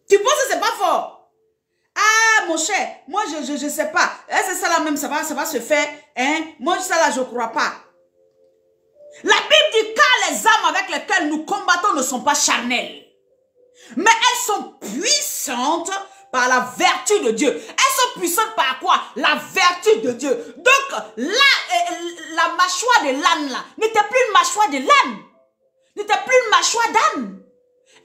Tu penses que c'est pas fort? Ah, mon cher, moi, je sais pas. Est-ce que ça là même, ça va se faire? Hein? Moi, ça là, je crois pas. La Bible dit car les âmes avec lesquelles nous combattons ne sont pas charnelles. Mais elles sont puissantes par la vertu de Dieu. Elles sont puissantes par quoi? La vertu de Dieu. Donc, la mâchoire de l'âne là, n'était plus une mâchoire de l'âne. N'était plus une mâchoire d'âne.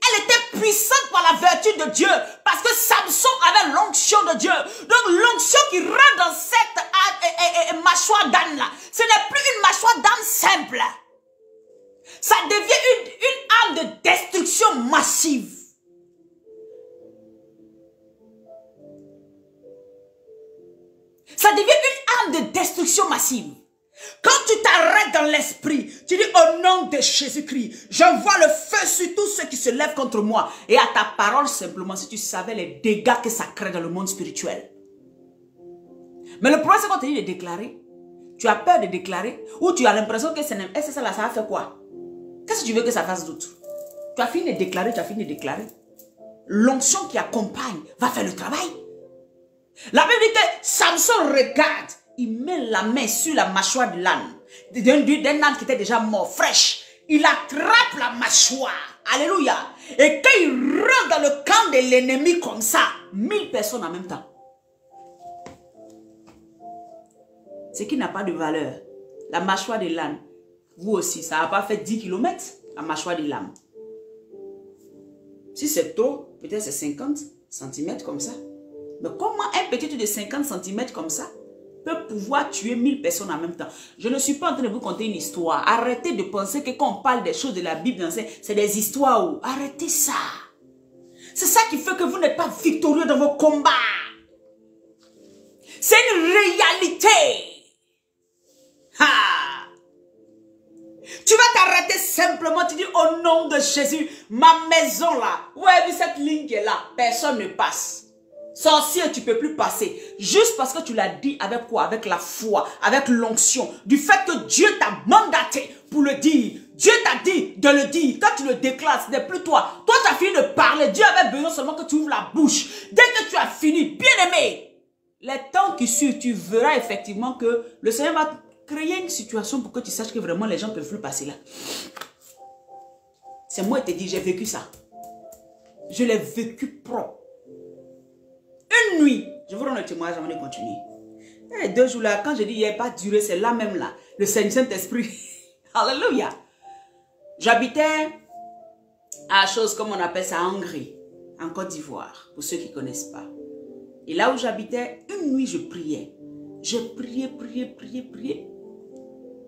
Elle était puissante par la vertu de Dieu. Parce que Samson avait l'onction de Dieu. Donc l'onction qui rentre dans cette mâchoire d'âne là, ce n'est plus une mâchoire d'âne simple. Ça devient une arme de destruction massive. Ça devient une arme de destruction massive. Quand tu t'arrêtes dans l'esprit, tu dis au nom de Jésus-Christ, j'envoie le feu sur tous ceux qui se lèvent contre moi. Et à ta parole simplement, si tu savais les dégâts que ça crée dans le monde spirituel. Mais le problème c'est quand tu dis de déclarer, tu as peur de déclarer, ou tu as l'impression que c'est ça là, ça va faire quoi? Qu'est-ce que tu veux que ça fasse d'autre? Tu as fini de déclarer, tu as fini de déclarer. L'onction qui accompagne va faire le travail. La Bible dit que Samson regarde. Il met la main sur la mâchoire de l'âne. D'un âne qui était déjà mort, fraîche. Il attrape la mâchoire. Alléluia. Et quand il rentre dans le camp de l'ennemi comme ça, 1000 personnes en même temps. Ce qui n'a pas de valeur. La mâchoire de l'âne. Vous aussi, ça n'a pas fait 10 km. La mâchoire de l'âne. Si c'est trop, peut-être c'est 50 cm comme ça. Mais comment un petit truc de 50 cm comme ça peut pouvoir tuer 1000 personnes en même temps? Je ne suis pas en train de vous conter une histoire. Arrêtez de penser que quand on parle des choses de la Bible, c'est des histoires. Arrêtez ça. C'est ça qui fait que vous n'êtes pas victorieux dans vos combats. C'est une réalité. Ha! Tu vas t'arrêter simplement, tu dis au nom de Jésus, ma maison là, vous avez vu cette ligne qui est là, personne ne passe. Sorcier, tu ne peux plus passer. Juste parce que tu l'as dit avec quoi? Avec la foi, avec l'onction. Du fait que Dieu t'a mandaté pour le dire. Dieu t'a dit de le dire. Quand tu le déclares, ce n'est plus toi. Toi, tu as fini de parler. Dieu avait besoin seulement que tu ouvres la bouche. Dès que tu as fini, bien aimé, les temps qui suivent, tu verras effectivement que le Seigneur va créer une situation pour que tu saches que vraiment les gens ne peuvent plus passer là. C'est moi qui te dis, j'ai vécu ça. Je l'ai vécu propre. Une nuit, je vous rends le témoignage avant de continuer. Et 2 jours là, quand je dis il n'y a pas duré, c'est là même là. Le Saint-Esprit. Alléluia. J'habitais à chose comme on appelle ça en Hongrie, en Côte d'Ivoire, pour ceux qui ne connaissent pas. Et là où j'habitais, une nuit je priais. Je priais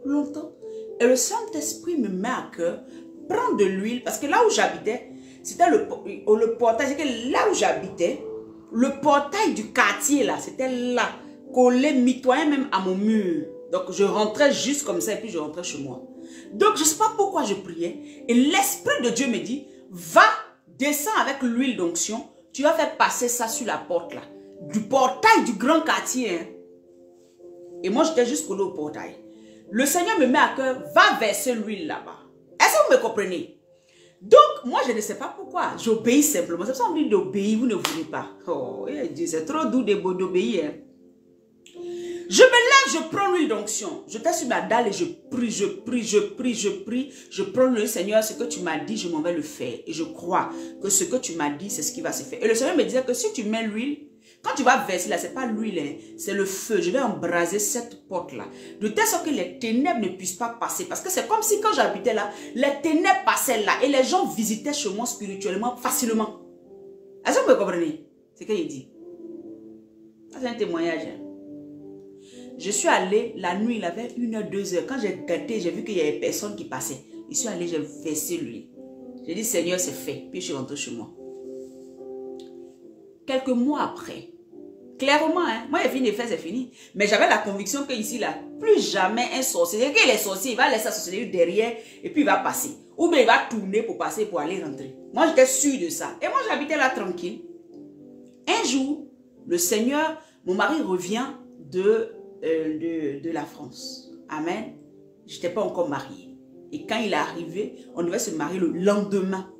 longtemps. Et le Saint-Esprit me met à cœur, prendre de l'huile, parce que là où j'habitais, c'était le portail, c'est que là où j'habitais, le portail du quartier là, c'était là, collé, mitoyen même à mon mur. Donc je rentrais juste comme ça et puis je rentrais chez moi. Donc je ne sais pas pourquoi je priais. Et l'Esprit de Dieu me dit, va, descends avec l'huile d'onction, tu vas faire passer ça sur la porte là. Du portail du grand quartier. Hein. Et moi j'étais juste collé au portail. Le Seigneur me met à cœur, va verser l'huile là-bas. Est-ce que vous me comprenez? Donc, moi, je ne sais pas pourquoi. J'obéis simplement. C'est pour ça qu'on dit d'obéir, vous ne voulez pas. Oh, Dieu, c'est trop doux d'obéir. Hein. Je me lève, je prends l'huile d'onction. Je t'ai sur ma dalle et je prie. Je prends le Seigneur, ce que tu m'as dit, je m'en vais le faire. Et je crois que ce que tu m'as dit, c'est ce qui va se faire. Et le Seigneur me disait que si tu mets l'huile, quand tu vas verser là, ce n'est pas l'huile, hein, c'est le feu. Je vais embraser cette porte-là. De telle sorte que les ténèbres ne puissent pas passer. Parce que c'est comme si quand j'habitais là, les ténèbres passaient là. Et les gens visitaient chez moi spirituellement facilement. Est-ce que vous me comprenez? C'est ce qu'il dit. C'est un témoignage. Hein. Je suis allée, la nuit, il avait 1h, 2h. Quand j'ai gâté, j'ai vu qu'il y avait personne qui passait. Je suis allée, j'ai versé l'huile. J'ai dit, Seigneur, c'est fait. Puis je suis rentrée chez moi. Quelques mois après, clairement, hein, moi, j'ai fini de faire, c'est fini. Mais j'avais la conviction que ici, là, plus jamais un sorcier. C'est qu'il est sorcier, il va laisser sa sorcellerie derrière et puis il va passer. Ou bien il va tourner pour passer, pour aller rentrer. Moi, j'étais sûre de ça. Et moi, j'habitais là tranquille. Un jour, le Seigneur, mon mari revient de la France. Amen. Je n'étais pas encore mariée. Et quand il est arrivé, on devait se marier le lendemain.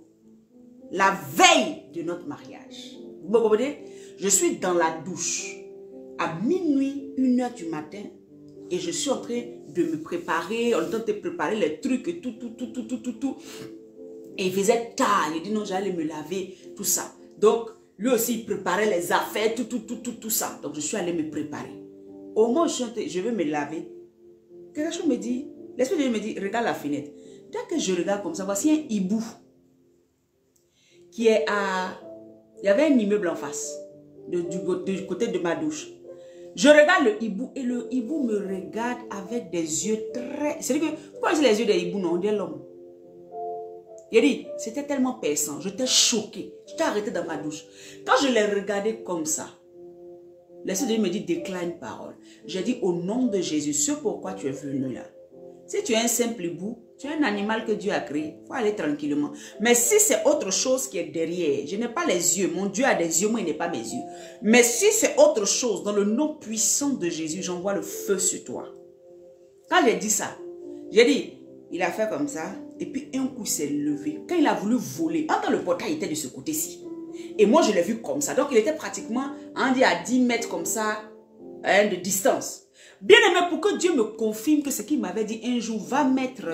La veille de notre mariage. Vous me comprenez? Je suis dans la douche à minuit, 1h du matin et je suis en train de me préparer, en train de préparer les trucs et tout. Et il faisait tard, il dit non, j'allais me laver, tout ça. Donc, lui aussi, il préparait les affaires, tout ça. Donc, je suis allée me préparer. Au moment où je vais me laver, quelque chose me dit, l'Esprit de Dieu me dit, regarde la fenêtre. Dès que je regarde comme ça, voici un hibou qui est à... Il y avait un immeuble en face, du côté de ma douche. Je regarde le hibou et le hibou me regarde avec des yeux très... C'est-à-dire que, pourquoi c'est les yeux des hiboux? Non, on dit l'homme. Il a dit, c'était tellement perçant, j'étais choquée. J'étais arrêtée dans ma douche. Quand je l'ai regardé comme ça, l'Esprit de Dieu me dit, déclare une parole. J'ai dit, au nom de Jésus, ce pourquoi tu es venu là. Si tu es un simple hibou, tu es un animal que Dieu a créé. Il faut aller tranquillement. Mais si c'est autre chose qui est derrière, je n'ai pas les yeux. Mon Dieu a des yeux, moi il n'est pas mes yeux. Mais si c'est autre chose, dans le nom puissant de Jésus, j'envoie le feu sur toi. Quand j'ai dit ça, j'ai dit, il a fait comme ça. Et puis un coup il s'est levé. Quand il a voulu voler, quand le portail était de ce côté-ci. Et moi je l'ai vu comme ça. Donc il était pratiquement à 10 mètres comme ça de distance. Bien aimé, pour que Dieu me confirme que ce qu'il m'avait dit un jour, va mettre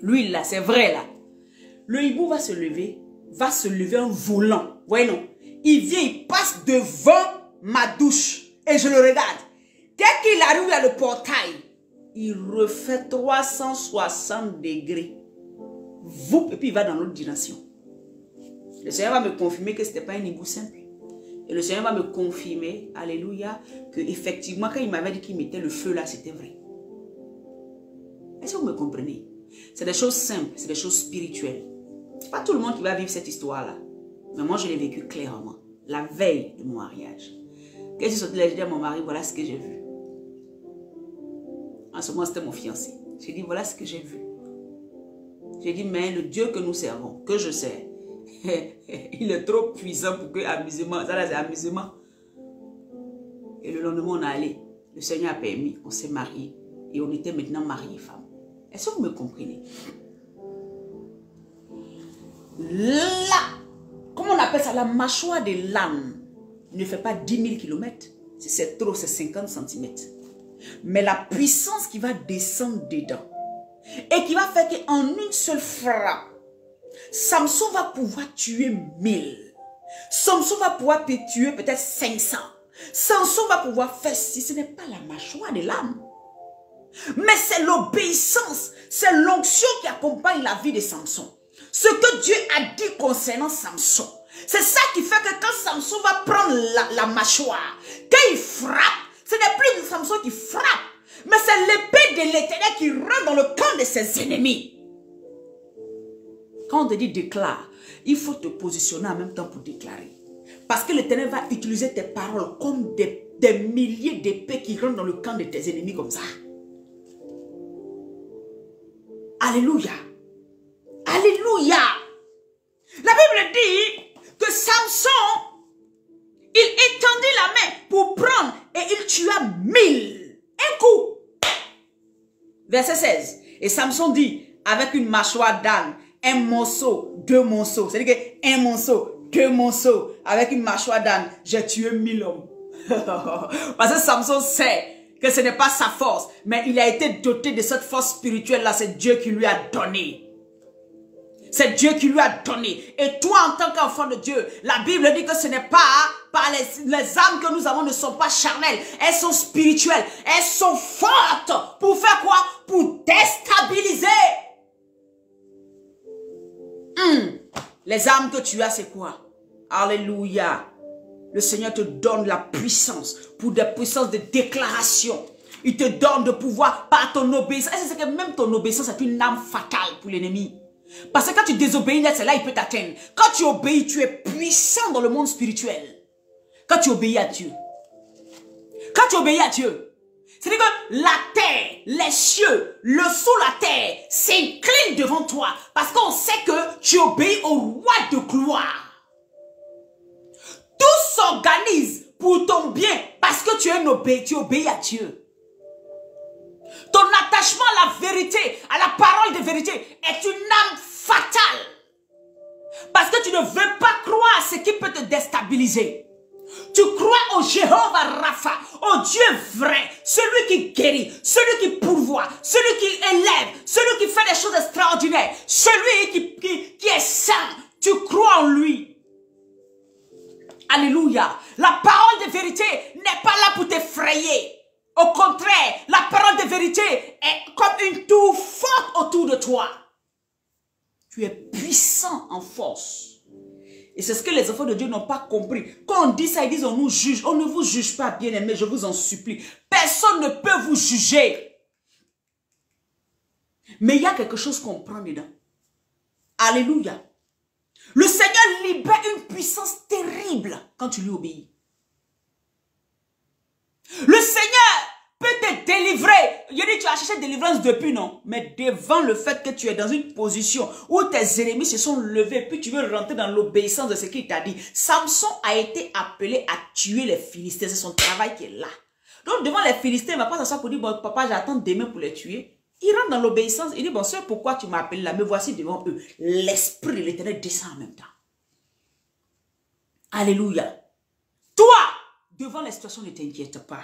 l'huile là, c'est vrai là. Le hibou va se lever en volant. Voyez non? Il vient, il passe devant ma douche et je le regarde. Dès qu'il arrive à le portail, il refait 360 degrés. Et puis il va dans l'autre direction. Le Seigneur va me confirmer que ce n'était pas un hibou simple. Et le Seigneur va me confirmer, alléluia, que effectivement, quand il m'avait dit qu'il mettait le feu là, c'était vrai. Est-ce que vous me comprenez? C'est des choses simples, c'est des choses spirituelles. Ce n'est pas tout le monde qui va vivre cette histoire-là. Mais moi, je l'ai vécu clairement. La veille de mon mariage. Quand je suis sortie, j'ai dit à mon mari, voilà ce que j'ai vu. En ce moment, c'était mon fiancé. J'ai dit, voilà ce que j'ai vu. J'ai dit, mais le Dieu que nous servons, que je sers, il est trop puissant pour que amusement, ça là c'est amusement. Et le lendemain, on est allé. Le Seigneur a permis, on s'est mariés. Et on était maintenant mariés femmes. Est-ce que vous me comprenez? Là, comment on appelle ça? La mâchoire de l'âne ne fait pas 10 000 km. Si c'est trop, c'est 50 cm. Mais la puissance qui va descendre dedans et qui va faire qu'en une seule frappe, Samson va pouvoir tuer 1000. Samson va pouvoir te tuer peut-être 500. Samson va pouvoir faire si ce n'est pas la mâchoire de l'âme. Mais c'est l'obéissance, c'est l'onction qui accompagne la vie de Samson. Ce que Dieu a dit concernant Samson, c'est ça qui fait que quand Samson va prendre la mâchoire, quand il frappe, ce n'est plus Samson qui frappe, mais c'est l'épée de l'Éternel qui rentre dans le camp de ses ennemis. Quand on te dit déclare, il faut te positionner en même temps pour déclarer. Parce que l'Éternel va utiliser tes paroles comme des milliers d'épées qui rentrent dans le camp de tes ennemis comme ça. Alléluia. Alléluia. La Bible dit que Samson, il étendit la main pour prendre et il tua 1000. Un coup. Verset 16. Et Samson dit, avec une mâchoire d'âne, un monceau, 2 monceaux. C'est-à-dire qu'un monceau, 2 monceaux. Avec une mâchoire d'âne, j'ai tué 1000 hommes. Parce que Samson sait que ce n'est pas sa force, mais il a été doté de cette force spirituelle-là. C'est Dieu qui lui a donné. C'est Dieu qui lui a donné. Et toi, en tant qu'enfant de Dieu, la Bible dit que ce n'est pas par les âmes que nous avons ne sont pas charnelles. Elles sont spirituelles. Elles sont fortes. Pour faire quoi? Pour déstabiliser. Les âmes que tu as, c'est quoi? Alléluia. Le Seigneur te donne la puissance pour des puissances de déclaration. Il te donne de pouvoir par ton obéissance. Et c'est que même ton obéissance est une arme fatale pour l'ennemi. Parce que quand tu désobéis, c'est là il peut t'atteindre. Quand tu obéis, tu es puissant dans le monde spirituel. Quand tu obéis à Dieu. Quand tu obéis à Dieu. C'est-à-dire que la terre, les cieux, le sous la terre s'inclinent devant toi. Parce qu'on sait que tu obéis au roi de gloire. Tout s'organise pour ton bien parce que tu obéis à Dieu. Ton attachement à la vérité, à la parole de vérité est une arme fatale. Parce que tu ne veux pas croire à ce qui peut te déstabiliser. Tu crois au Jéhovah Rapha, au Dieu vrai, celui qui guérit, celui qui pourvoit, celui qui élève, celui qui fait des choses extraordinaires, celui qui est saint. Tu crois en lui. Alléluia. La parole de vérité n'est pas là pour t'effrayer. Au contraire, la parole de vérité est comme une tour forte autour de toi. Tu es puissant en force. Et c'est ce que les enfants de Dieu n'ont pas compris. Quand on dit ça, ils disent on nous juge. On ne vous juge pas, bien-aimés, je vous en supplie. Personne ne peut vous juger. Mais il y a quelque chose qu'on prend dedans. Alléluia. Le Seigneur libère une puissance terrible quand tu lui obéis. Le Seigneur peut te délivrer. Je dis, tu as cherché délivrance depuis, non? Mais devant le fait que tu es dans une position où tes ennemis se sont levés, puis tu veux rentrer dans l'obéissance de ce qu'il t'a dit. Samson a été appelé à tuer les Philistins. C'est son travail qui est là. Donc, devant les Philistins, il ne va pas s'asseoir pour dire, bon, papa, j'attends demain pour les tuer. Il rentre dans l'obéissance. Il dit, bon, c'est pourquoi tu m'as appelé là. Me voici devant eux. L'esprit de l'Éternel descend en même temps. Alléluia. Toi, devant la situation, ne t'inquiète pas.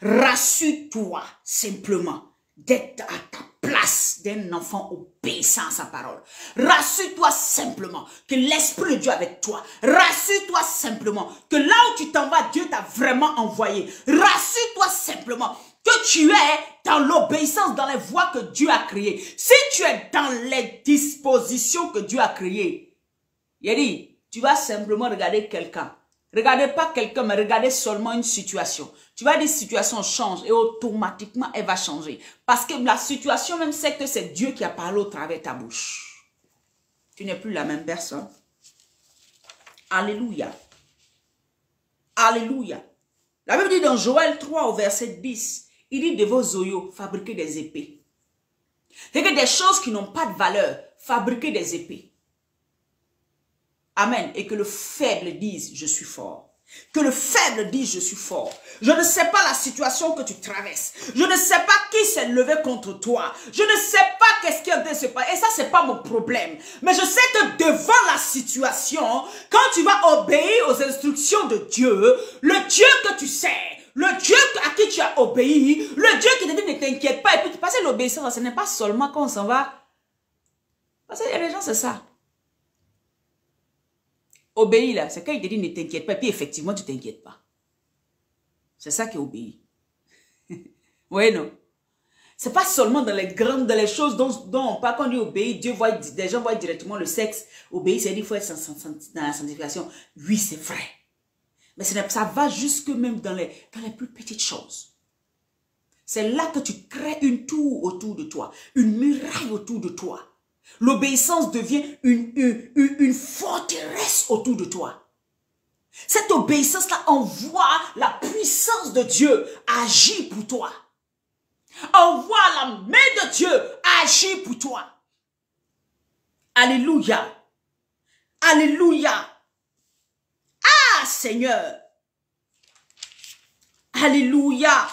Rassure-toi simplement d'être à ta place d'un enfant obéissant à sa parole. Rassure-toi simplement que l'Esprit de Dieu est avec toi. Rassure-toi simplement que là où tu t'en vas, Dieu t'a vraiment envoyé. Rassure-toi simplement que tu es dans l'obéissance, dans les voies que Dieu a créées. Si tu es dans les dispositions que Dieu a créées, il a dit, tu vas simplement regarder quelqu'un. Regardez pas quelqu'un, mais regardez seulement une situation. Tu vas dire, situation change et automatiquement, elle va changer. Parce que la situation même sait que c'est Dieu qui a parlé au travers de ta bouche. Tu n'es plus la même personne. Alléluia. Alléluia. La Bible dit dans Joël 3 au verset 10, il dit de vos oyaux, fabriquez des épées. C'est que des choses qui n'ont pas de valeur, fabriquez des épées. Amen. Et que le faible dise, je suis fort. Que le faible dise, je suis fort. Je ne sais pas la situation que tu traverses. Je ne sais pas qui s'est levé contre toi. Je ne sais pas qu'est-ce qui est en train de se passer. Et ça, c'est pas mon problème. Mais je sais que devant la situation, quand tu vas obéir aux instructions de Dieu, le Dieu que tu sais, le Dieu à qui tu as obéi, le Dieu qui te dit ne t'inquiète pas. Et puis, parce que l'obéissance, ce n'est pas seulement quand on s'en va. Parce qu'il y a des gens, c'est ça. Obéis là, c'est quand il te dit ne t'inquiète pas, et puis effectivement tu ne t'inquiètes pas. C'est ça qui est obéi. Oui, non. C'est pas seulement dans les grandes, dans les choses dont on parle, quand on dit obéir, Dieu voit, des gens voient directement le sexe. Obéir, c'est-à-dire qu'il faut être dans la sanctification. Oui, c'est vrai. Mais ça va jusque même dans les plus petites choses. C'est là que tu crées une tour autour de toi, une muraille autour de toi. L'obéissance devient une forteresse autour de toi. Cette obéissance-là envoie la puissance de Dieu agir pour toi. Envoie la main de Dieu agir pour toi. Alléluia. Alléluia. Ah, Seigneur. Alléluia.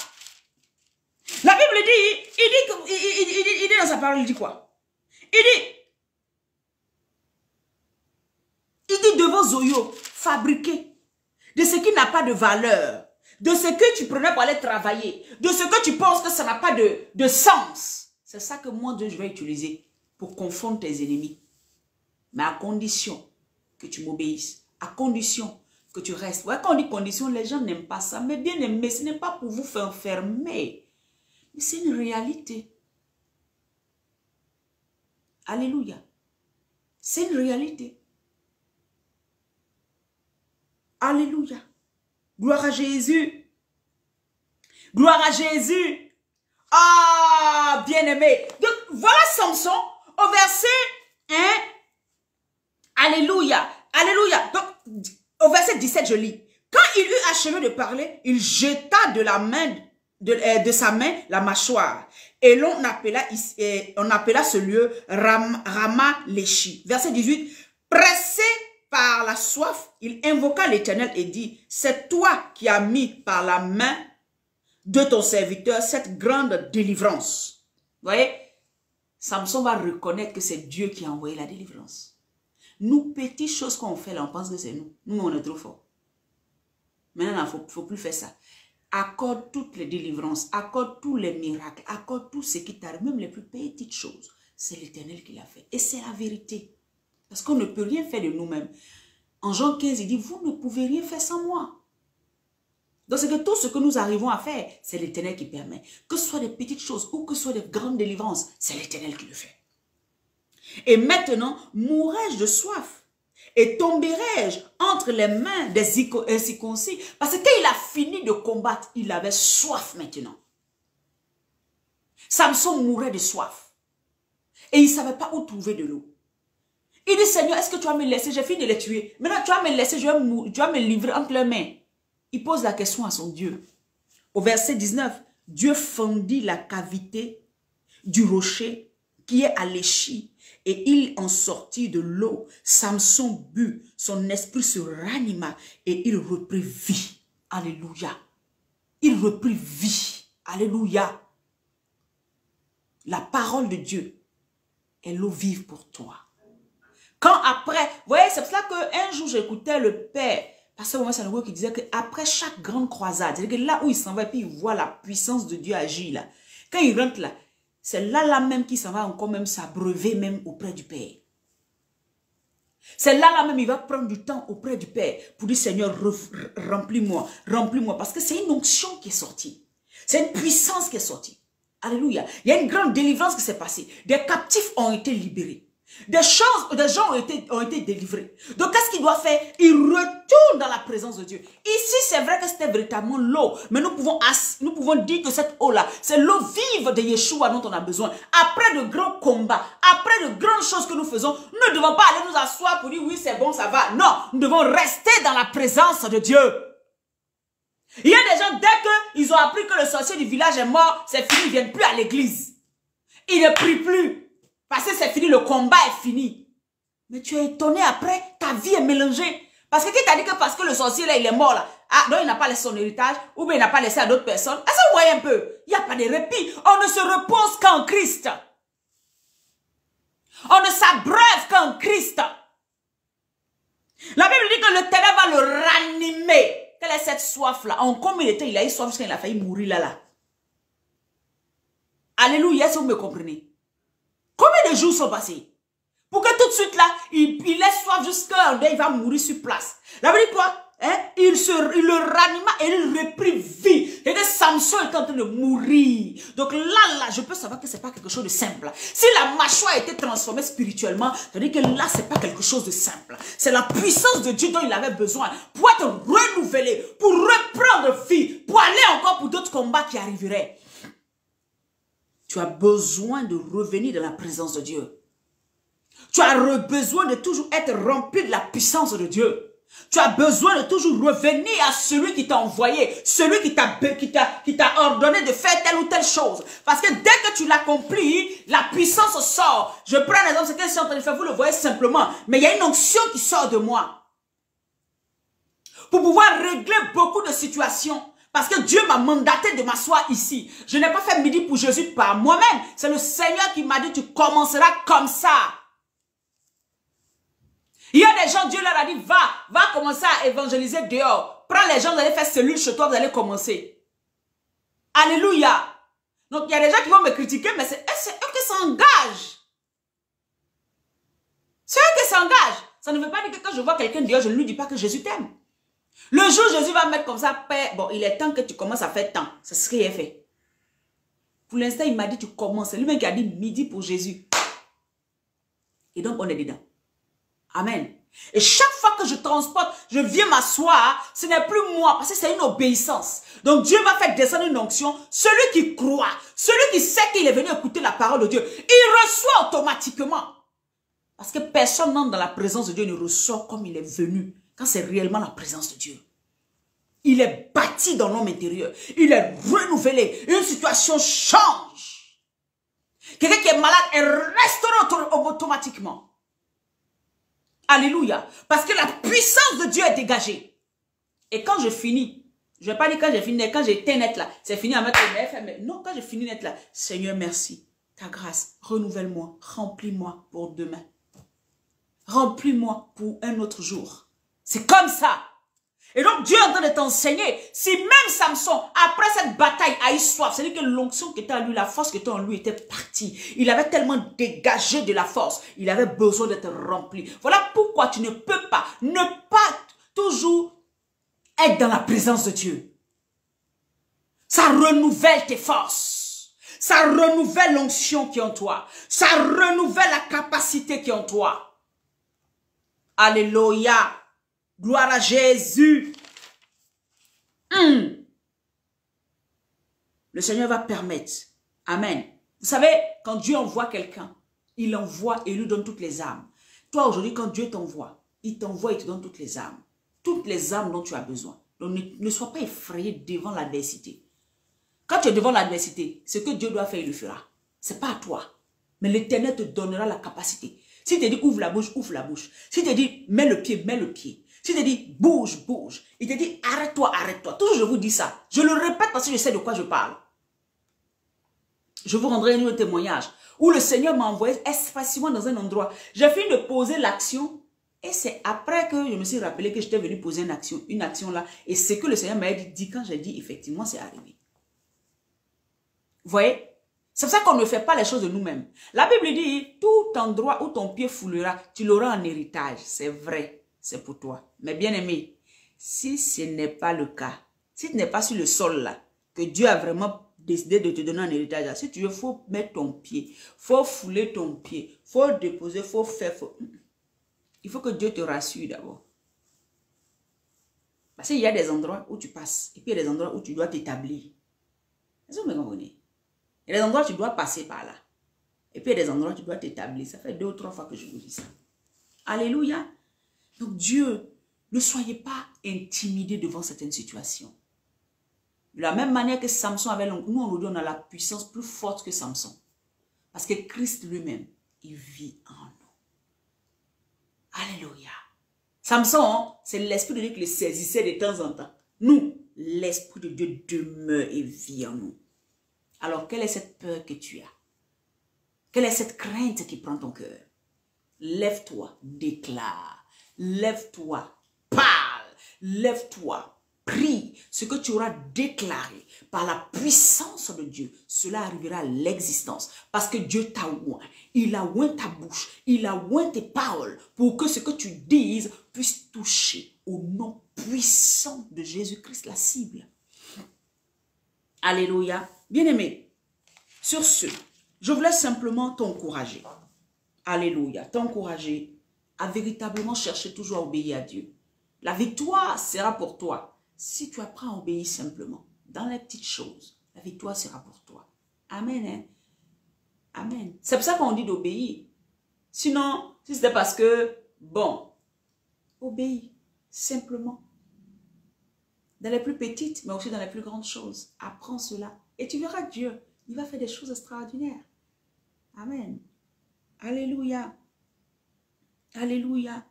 La Bible dit, il dit dans sa parole, il dit quoi? Il dit de vos oyaux, fabriquez de ce qui n'a pas de valeur, de ce que tu prenais pour aller travailler, de ce que tu penses que ça n'a pas de sens. C'est ça que moi, Dieu, je vais utiliser pour confondre tes ennemis. Mais à condition que tu m'obéisses, à condition que tu restes. Ouais, quand on dit condition, les gens n'aiment pas ça. Mais bien aimé, ce n'est pas pour vous faire enfermer, mais c'est une réalité. Alléluia. C'est une réalité. Alléluia. Gloire à Jésus. Gloire à Jésus. Ah, bien-aimé. Donc, voilà Samson au verset 1. Alléluia. Alléluia. Donc, au verset 17, je lis. Quand il eut achevé de parler, il jeta de de sa main la mâchoire. Et on appela ce lieu Rama-Léchi. Verset 18. Pressé par la soif, il invoqua l'Éternel et dit, c'est toi qui as mis par la main de ton serviteur cette grande délivrance. Vous voyez, Samson va reconnaître que c'est Dieu qui a envoyé la délivrance. Nous, petites choses qu'on fait là, on pense que c'est nous. Nous, on est trop forts. Maintenant, il ne faut plus faire ça. Accorde toutes les délivrances, accorde tous les miracles, accorde tout ce qui t'arrive, même les plus petites choses. C'est l'Éternel qui l'a fait. Et c'est la vérité. Parce qu'on ne peut rien faire de nous-mêmes. En Jean 15, il dit, vous ne pouvez rien faire sans moi. Donc c'est que tout ce que nous arrivons à faire, c'est l'Éternel qui permet. Que ce soit des petites choses ou que ce soit des grandes délivrances, c'est l'Éternel qui le fait. Et maintenant, mourrai-je de soif? Et tomberai-je entre les mains des incirconcis? Parce que quand il a fini de combattre, il avait soif maintenant. Samson mourait de soif. Et il ne savait pas où trouver de l'eau. Il dit, Seigneur, est-ce que tu vas me laisser? J'ai fini de les tuer. Maintenant, tu vas me laisser, tu vas me livrer entre les mains. Il pose la question à son Dieu. Au verset 19, Dieu fendit la cavité du rocher qui est à Léchi. Et il en sortit de l'eau. Samson but, son esprit se ranima et il reprit vie. Alléluia. Il reprit vie. Alléluia. La parole de Dieu est l'eau vive pour toi. Quand après, vous voyez, c'est pour ça qu'un jour j'écoutais le père, Pasteur Moïse Sanogo, qui disait qu'après chaque grande croisade, c'est-à-dire que là où il s'en va et puis il voit la puissance de Dieu agir là, quand il rentre là, c'est là même qu'il s'en va encore même s'abreuver même auprès du Père. C'est là même il va prendre du temps auprès du Père pour dire Seigneur, remplis-moi, remplis-moi, parce que c'est une onction qui est sortie. C'est une puissance qui est sortie. Alléluia. Il y a une grande délivrance qui s'est passée. Des captifs ont été libérés. Des gens ont été délivrés. Donc, qu'est-ce qu'il doit faire? Il retourne dans la présence de Dieu. Ici, c'est vrai que c'était véritablement l'eau. Mais nous pouvons dire que cette eau-là, c'est l'eau vive de Yeshua dont on a besoin. Après de grands combats, après de grandes choses que nous faisons, nous ne devons pas aller nous asseoir pour dire oui, c'est bon, ça va. Non, nous devons rester dans la présence de Dieu. Il y a des gens, dès qu'ils ont appris que le sorcier du village est mort, c'est fini, ils ne viennent plus à l'église. Ils ne prient plus. Parce que c'est fini, le combat est fini. Mais tu es étonné après, ta vie est mélangée. Parce que qui t'a dit que parce que le sorcier là, il est mort là, ah, donc il n'a pas laissé son héritage, ou bien il n'a pas laissé à d'autres personnes. Ah, ça vous voyez un peu, il n'y a pas de répit. On ne se repose qu'en Christ. On ne s'abreuve qu'en Christ. La Bible dit que le ténèbre va le ranimer. Quelle est cette soif là? En combien de temps il a eu soif jusqu'à il a failli mourir là? Alléluia, si vous me comprenez. Combien de jours sont passés? Pour que tout de suite là, il laisse soif jusqu'à il va mourir sur place. La Bible dit quoi? Hein? Il le ranima et il reprit vie. Et que Samson est en train de mourir. Donc là, je peux savoir que ce n'est pas quelque chose de simple. Si la mâchoire a été transformée spirituellement, c'est-à-dire que là, ce n'est pas quelque chose de simple. C'est la puissance de Dieu dont il avait besoin pour être renouvelé, pour reprendre vie, pour aller encore pour d'autres combats qui arriveraient. Tu as besoin de revenir dans la présence de Dieu. Tu as besoin de toujours être rempli de la puissance de Dieu. Tu as besoin de toujours revenir à celui qui t'a envoyé, celui qui t'a ordonné de faire telle ou telle chose. Parce que dès que tu l'accomplis, la puissance sort. Je prends l'exemple, c'est que je suis en train de faire, vous le voyez simplement. Mais il y a une onction qui sort de moi. Pour pouvoir régler beaucoup de situations. Parce que Dieu m'a mandaté de m'asseoir ici. Je n'ai pas fait midi pour Jésus par moi-même. C'est le Seigneur qui m'a dit, tu commenceras comme ça. Il y a des gens, Dieu leur a dit, va commencer à évangéliser dehors. Prends les gens, vous allez faire cellule chez toi, vous allez commencer. Alléluia. Donc, il y a des gens qui vont me critiquer, mais c'est eux qui s'engagent. C'est eux qui s'engagent. Ça ne veut pas dire que quand je vois quelqu'un dehors, je ne lui dis pas que Jésus t'aime. Le jour où Jésus va mettre comme ça, Père, bon, il est temps que tu commences à faire temps. C'est ce qu'il a fait. Pour l'instant, il m'a dit, tu commences. C'est lui-même qui a dit midi pour Jésus. Et donc, on est dedans. Amen. Et chaque fois que je transporte, je viens m'asseoir, ce n'est plus moi, parce que c'est une obéissance. Donc Dieu va faire descendre une onction. Celui qui croit, celui qui sait qu'il est venu écouter la parole de Dieu, il reçoit automatiquement. Parce que personne n'entre dans la présence de Dieu, ne ressort comme il est venu, quand c'est réellement la présence de Dieu. Il est bâti dans l'homme intérieur. Il est renouvelé. Une situation change. Quelqu'un qui est malade est restauré automatiquement. Alléluia. Parce que la puissance de Dieu est dégagée. Et quand je finis, je ne vais pas dire quand j'ai fini, quand j'étais net là, c'est fini à mettre le FM. Non, quand j'ai fini net là, Seigneur, merci. Ta grâce, renouvelle-moi, remplis-moi pour demain. Remplis-moi pour un autre jour. C'est comme ça. Et donc Dieu est en train de t'enseigner. Si même Samson, après cette bataille, a eu soif, c'est-à-dire que l'onction qui était en lui, la force qui était en lui était partie. Il avait tellement dégagé de la force. Il avait besoin d'être rempli. Voilà pourquoi tu ne peux pas, ne pas toujours être dans la présence de Dieu. Ça renouvelle tes forces. Ça renouvelle l'onction qui est en toi. Ça renouvelle la capacité qui est en toi. Alléluia. Gloire à Jésus. Le Seigneur va permettre. Amen. Vous savez, quand Dieu envoie quelqu'un, il envoie et lui donne toutes les âmes. Toi, aujourd'hui, quand Dieu t'envoie, il t'envoie et te donne toutes les âmes. Toutes les âmes dont tu as besoin. Donc, ne sois pas effrayé devant l'adversité. Quand tu es devant l'adversité, ce que Dieu doit faire, il le fera. Ce n'est pas à toi. Mais l'Éternel te donnera la capacité. S'il te dit ouvre la bouche, ouvre la bouche. S'il te dit mets le pied, mets le pied. S'il te dit bouge, bouge. Il te dit arrête-toi, arrête-toi. Toujours je vous dis ça. Je le répète parce que je sais de quoi je parle. Je vous rendrai un témoignage où le Seigneur m'a envoyé espacement dans un endroit. J'ai fini de poser l'action et c'est après que je me suis rappelé que j'étais venu poser une action là. Et c'est que le Seigneur m'a dit quand j'ai dit effectivement c'est arrivé. Vous voyez? C'est pour ça qu'on ne fait pas les choses de nous-mêmes. La Bible dit, tout endroit où ton pied foulera, tu l'auras en héritage. C'est vrai, c'est pour toi. Mais bien aimé, si ce n'est pas le cas, si tu n'es pas sur le sol là, que Dieu a vraiment décidé de te donner un héritage, si tu veux, il faut mettre ton pied, il faut fouler ton pied, il faut déposer, il faut faire. Il faut que Dieu te rassure d'abord. Parce qu'il y a des endroits où tu passes et puis il y a des endroits où tu dois t'établir. Est-ce que vous me comprenez? Il y a des endroits où tu dois passer par là. Et puis il y a des endroits où tu dois t'établir. Ça fait 2 ou 3 fois que je vous dis ça. Alléluia. Donc Dieu, ne soyez pas intimidés devant certaines situations. De la même manière que Samson avait, nous aujourd'hui on a la puissance plus forte que Samson. Parce que Christ lui-même, il vit en nous. Alléluia. Samson, c'est l'Esprit de Dieu qui le saisissait de temps en temps. Nous, l'Esprit de Dieu demeure et vit en nous. Alors, quelle est cette peur que tu as? Quelle est cette crainte qui prend ton cœur? Lève-toi, déclare. Lève-toi, parle. Lève-toi, prie. Ce que tu auras déclaré par la puissance de Dieu, cela arrivera à l'existence. Parce que Dieu t'a oint. Il a oint ta bouche. Il a oint tes paroles pour que ce que tu dises puisse toucher au nom puissant de Jésus-Christ, la cible. Alléluia. Bien-aimé, sur ce, je voulais simplement t'encourager. Alléluia. T'encourager à véritablement chercher toujours à obéir à Dieu. La victoire sera pour toi si tu apprends à obéir simplement. Dans les petites choses, la victoire sera pour toi. Amen. Hein? Amen. C'est pour ça qu'on dit d'obéir. Sinon, si c'était parce que, bon, obéis simplement. Dans les plus petites, mais aussi dans les plus grandes choses. Apprends cela. Et tu verras Dieu. Il va faire des choses extraordinaires. Amen. Alléluia. Alléluia.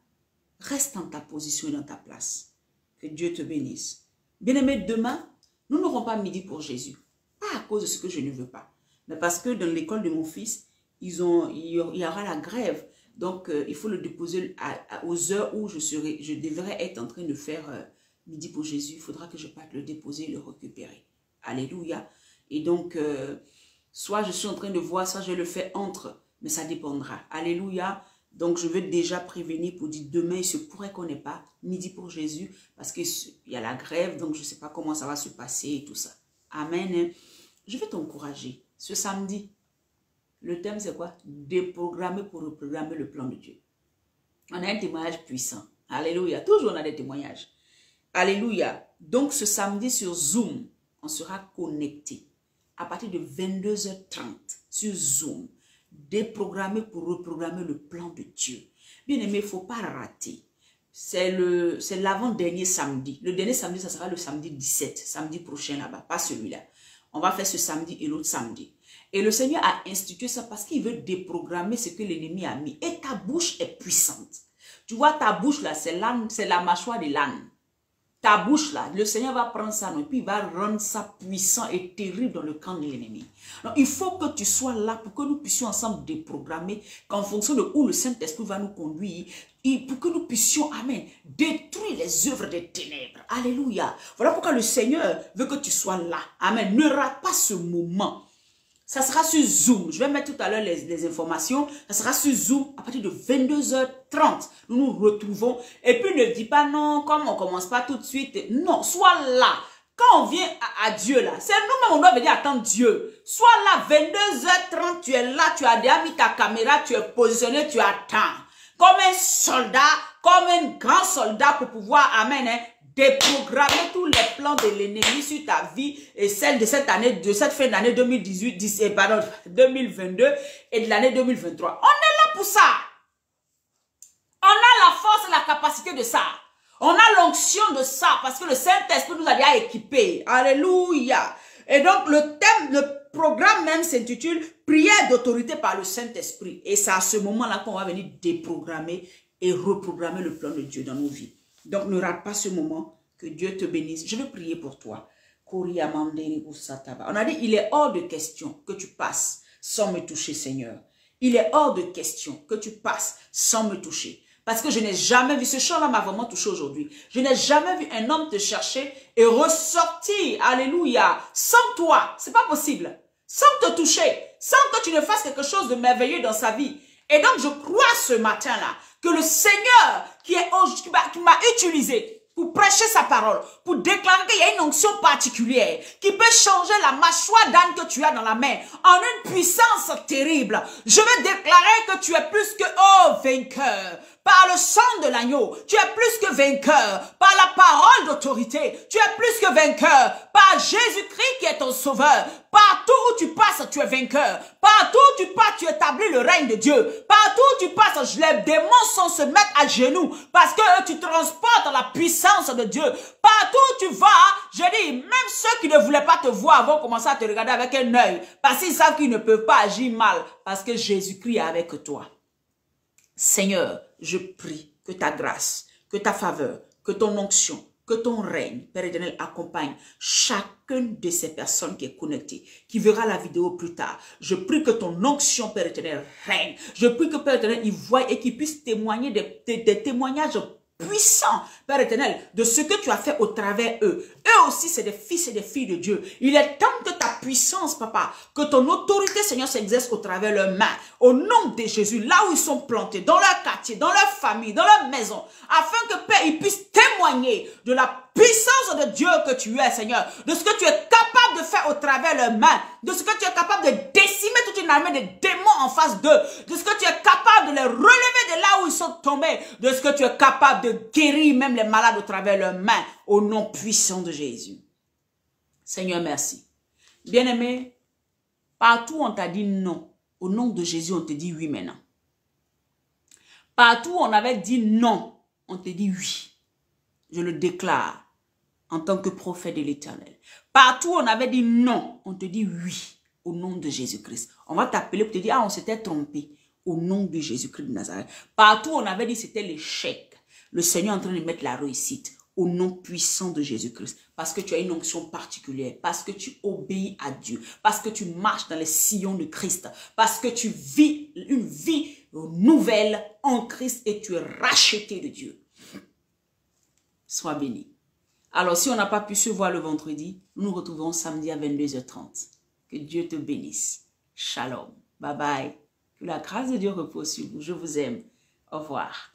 Reste dans ta position et dans ta place. Que Dieu te bénisse. Bien-aimés, demain, nous n'aurons pas midi pour Jésus. Pas à cause de ce que je ne veux pas. Mais parce que dans l'école de mon fils, il y aura la grève. Donc, il faut le déposer aux heures où je devrais être en train de faire midi pour Jésus. Il faudra que je parte le déposer et le récupérer. Alléluia. Et donc, soit je suis en train de voir, soit je le fais entre. Mais ça dépendra. Alléluia. Donc, je veux déjà prévenir pour dire demain, il se pourrait qu'on n'ait pas midi pour Jésus parce qu'il y a la grève. Donc, je ne sais pas comment ça va se passer et tout ça. Amen. Je vais t'encourager. Ce samedi, le thème c'est quoi? Déprogrammer pour reprogrammer le plan de Dieu. On a un témoignage puissant. Alléluia. Toujours on a des témoignages. Alléluia. Donc, ce samedi sur Zoom, on sera connecté à partir de 22h30 sur Zoom. Déprogrammer pour reprogrammer le plan de Dieu. Bien aimé, il ne faut pas rater. C'est l'avant-dernier samedi. Le dernier samedi, ça sera le samedi 17, samedi prochain là-bas, pas celui-là. On va faire ce samedi et l'autre samedi. Et le Seigneur a institué ça parce qu'il veut déprogrammer ce que l'ennemi a mis. Et ta bouche est puissante. Tu vois, ta bouche là, c'est la mâchoire de l'âne. Ta bouche là, le Seigneur va prendre ça, et puis il va rendre ça puissant et terrible dans le camp de l'ennemi. Donc il faut que tu sois là pour que nous puissions ensemble déprogrammer, qu'en fonction de où le Saint-Esprit va nous conduire, et pour que nous puissions, amen, détruire les œuvres des ténèbres. Alléluia. Voilà pourquoi le Seigneur veut que tu sois là. Amen. Ne rate pas ce moment. Ça sera sur Zoom. Je vais mettre tout à l'heure les informations. Ça sera sur Zoom à partir de 22h30. Nous nous retrouvons. Et puis ne dis pas non, comme on ne commence pas tout de suite. Non, sois là. Quand on vient à Dieu là, c'est nous-mêmes on doit venir attendre Dieu. Sois là, 22h30, tu es là, tu as déjà mis ta caméra, tu es positionné, tu attends. Comme un soldat, comme un grand soldat pour pouvoir, amen, hein, déprogrammer tous les plans de l'ennemi sur ta vie et celle de cette année, de cette fin d'année 2022 et de l'année 2023. On est là pour ça. On a la force et la capacité de ça. On a l'onction de ça parce que le Saint-Esprit nous a déjà équipés. Alléluia. Et donc le thème, le programme même s'intitule Prière d'autorité par le Saint-Esprit. Et c'est à ce moment-là qu'on va venir déprogrammer et reprogrammer le plan de Dieu dans nos vies. Donc, ne rate pas ce moment. Que Dieu te bénisse. Je veux prier pour toi. On a dit, il est hors de question que tu passes sans me toucher, Seigneur. Il est hors de question que tu passes sans me toucher. Parce que je n'ai jamais vu, ce chant-là m'a vraiment touché aujourd'hui. Je n'ai jamais vu un homme te chercher et ressortir, alléluia, sans toi. C'est pas possible. Sans te toucher, sans que tu ne fasses quelque chose de merveilleux dans sa vie. Et donc, je crois ce matin-là que le Seigneur qui m'a utilisé pour prêcher sa parole, pour déclarer qu'il y a une onction particulière qui peut changer la mâchoire d'âne que tu as dans la main en une puissance terrible. Je vais déclarer que tu es plus que vainqueur. Par le sang de l'agneau, tu es plus que vainqueur. Par la parole d'autorité, tu es plus que vainqueur. Par Jésus-Christ qui est ton sauveur. Partout où tu passes, tu es vainqueur. Partout où tu passes, tu établis le règne de Dieu. Partout où tu passes, les démons sont se mettre à genoux parce que tu transportes la puissance de Dieu. Partout où tu vas, je dis, même ceux qui ne voulaient pas te voir vont commencer à te regarder avec un œil parce qu'ils savent qu'ils ne peuvent pas agir mal parce que Jésus-Christ est avec toi. Seigneur, je prie que ta grâce, que ta faveur, que ton onction, que ton règne, Père éternel, accompagne chacune de ces personnes qui est connectée, qui verra la vidéo plus tard. Je prie que ton onction, Père éternel, règne. Je prie que Père éternel, il voie et qu'il puisse témoigner des témoignages puissants, Père éternel, de ce que tu as fait au travers eux. Eux aussi, c'est des fils et des filles de Dieu. Il est temps que ta puissance, papa, que ton autorité, Seigneur, s'exerce au travers leurs mains. Au nom de Jésus, là où ils sont plantés, dans leur quartier, dans leur famille, dans leur maison, afin que, Père, ils puissent témoigner de la puissance de Dieu que tu es, Seigneur, de ce que tu es capable de faire au travers leurs mains, de ce que tu es capable de décimer toute une armée de démons en face d'eux, de ce que tu es capable de les relever de là où ils sont tombés, de ce que tu es capable de guérir même les malades au travers leurs mains, au nom puissant de Jésus. Seigneur, merci. Bien-aimé, partout où on t'a dit non, au nom de Jésus, on te dit oui maintenant. Partout où on avait dit non, on te dit oui. Je le déclare en tant que prophète de l'Éternel. Partout où on avait dit non, on te dit oui, au nom de Jésus-Christ. On va t'appeler pour te dire, ah, on s'était trompé, au nom de Jésus-Christ de Nazareth. Partout où on avait dit c'était l'échec, le Seigneur est en train de mettre la réussite, au nom puissant de Jésus-Christ. Parce que tu as une onction particulière, parce que tu obéis à Dieu, parce que tu marches dans les sillons de Christ, parce que tu vis une vie nouvelle en Christ et tu es racheté de Dieu. Sois béni. Alors, si on n'a pas pu se voir le vendredi, nous nous retrouvons samedi à 22h30. Que Dieu te bénisse. Shalom. Bye bye. Que la grâce de Dieu repose sur vous. Je vous aime. Au revoir.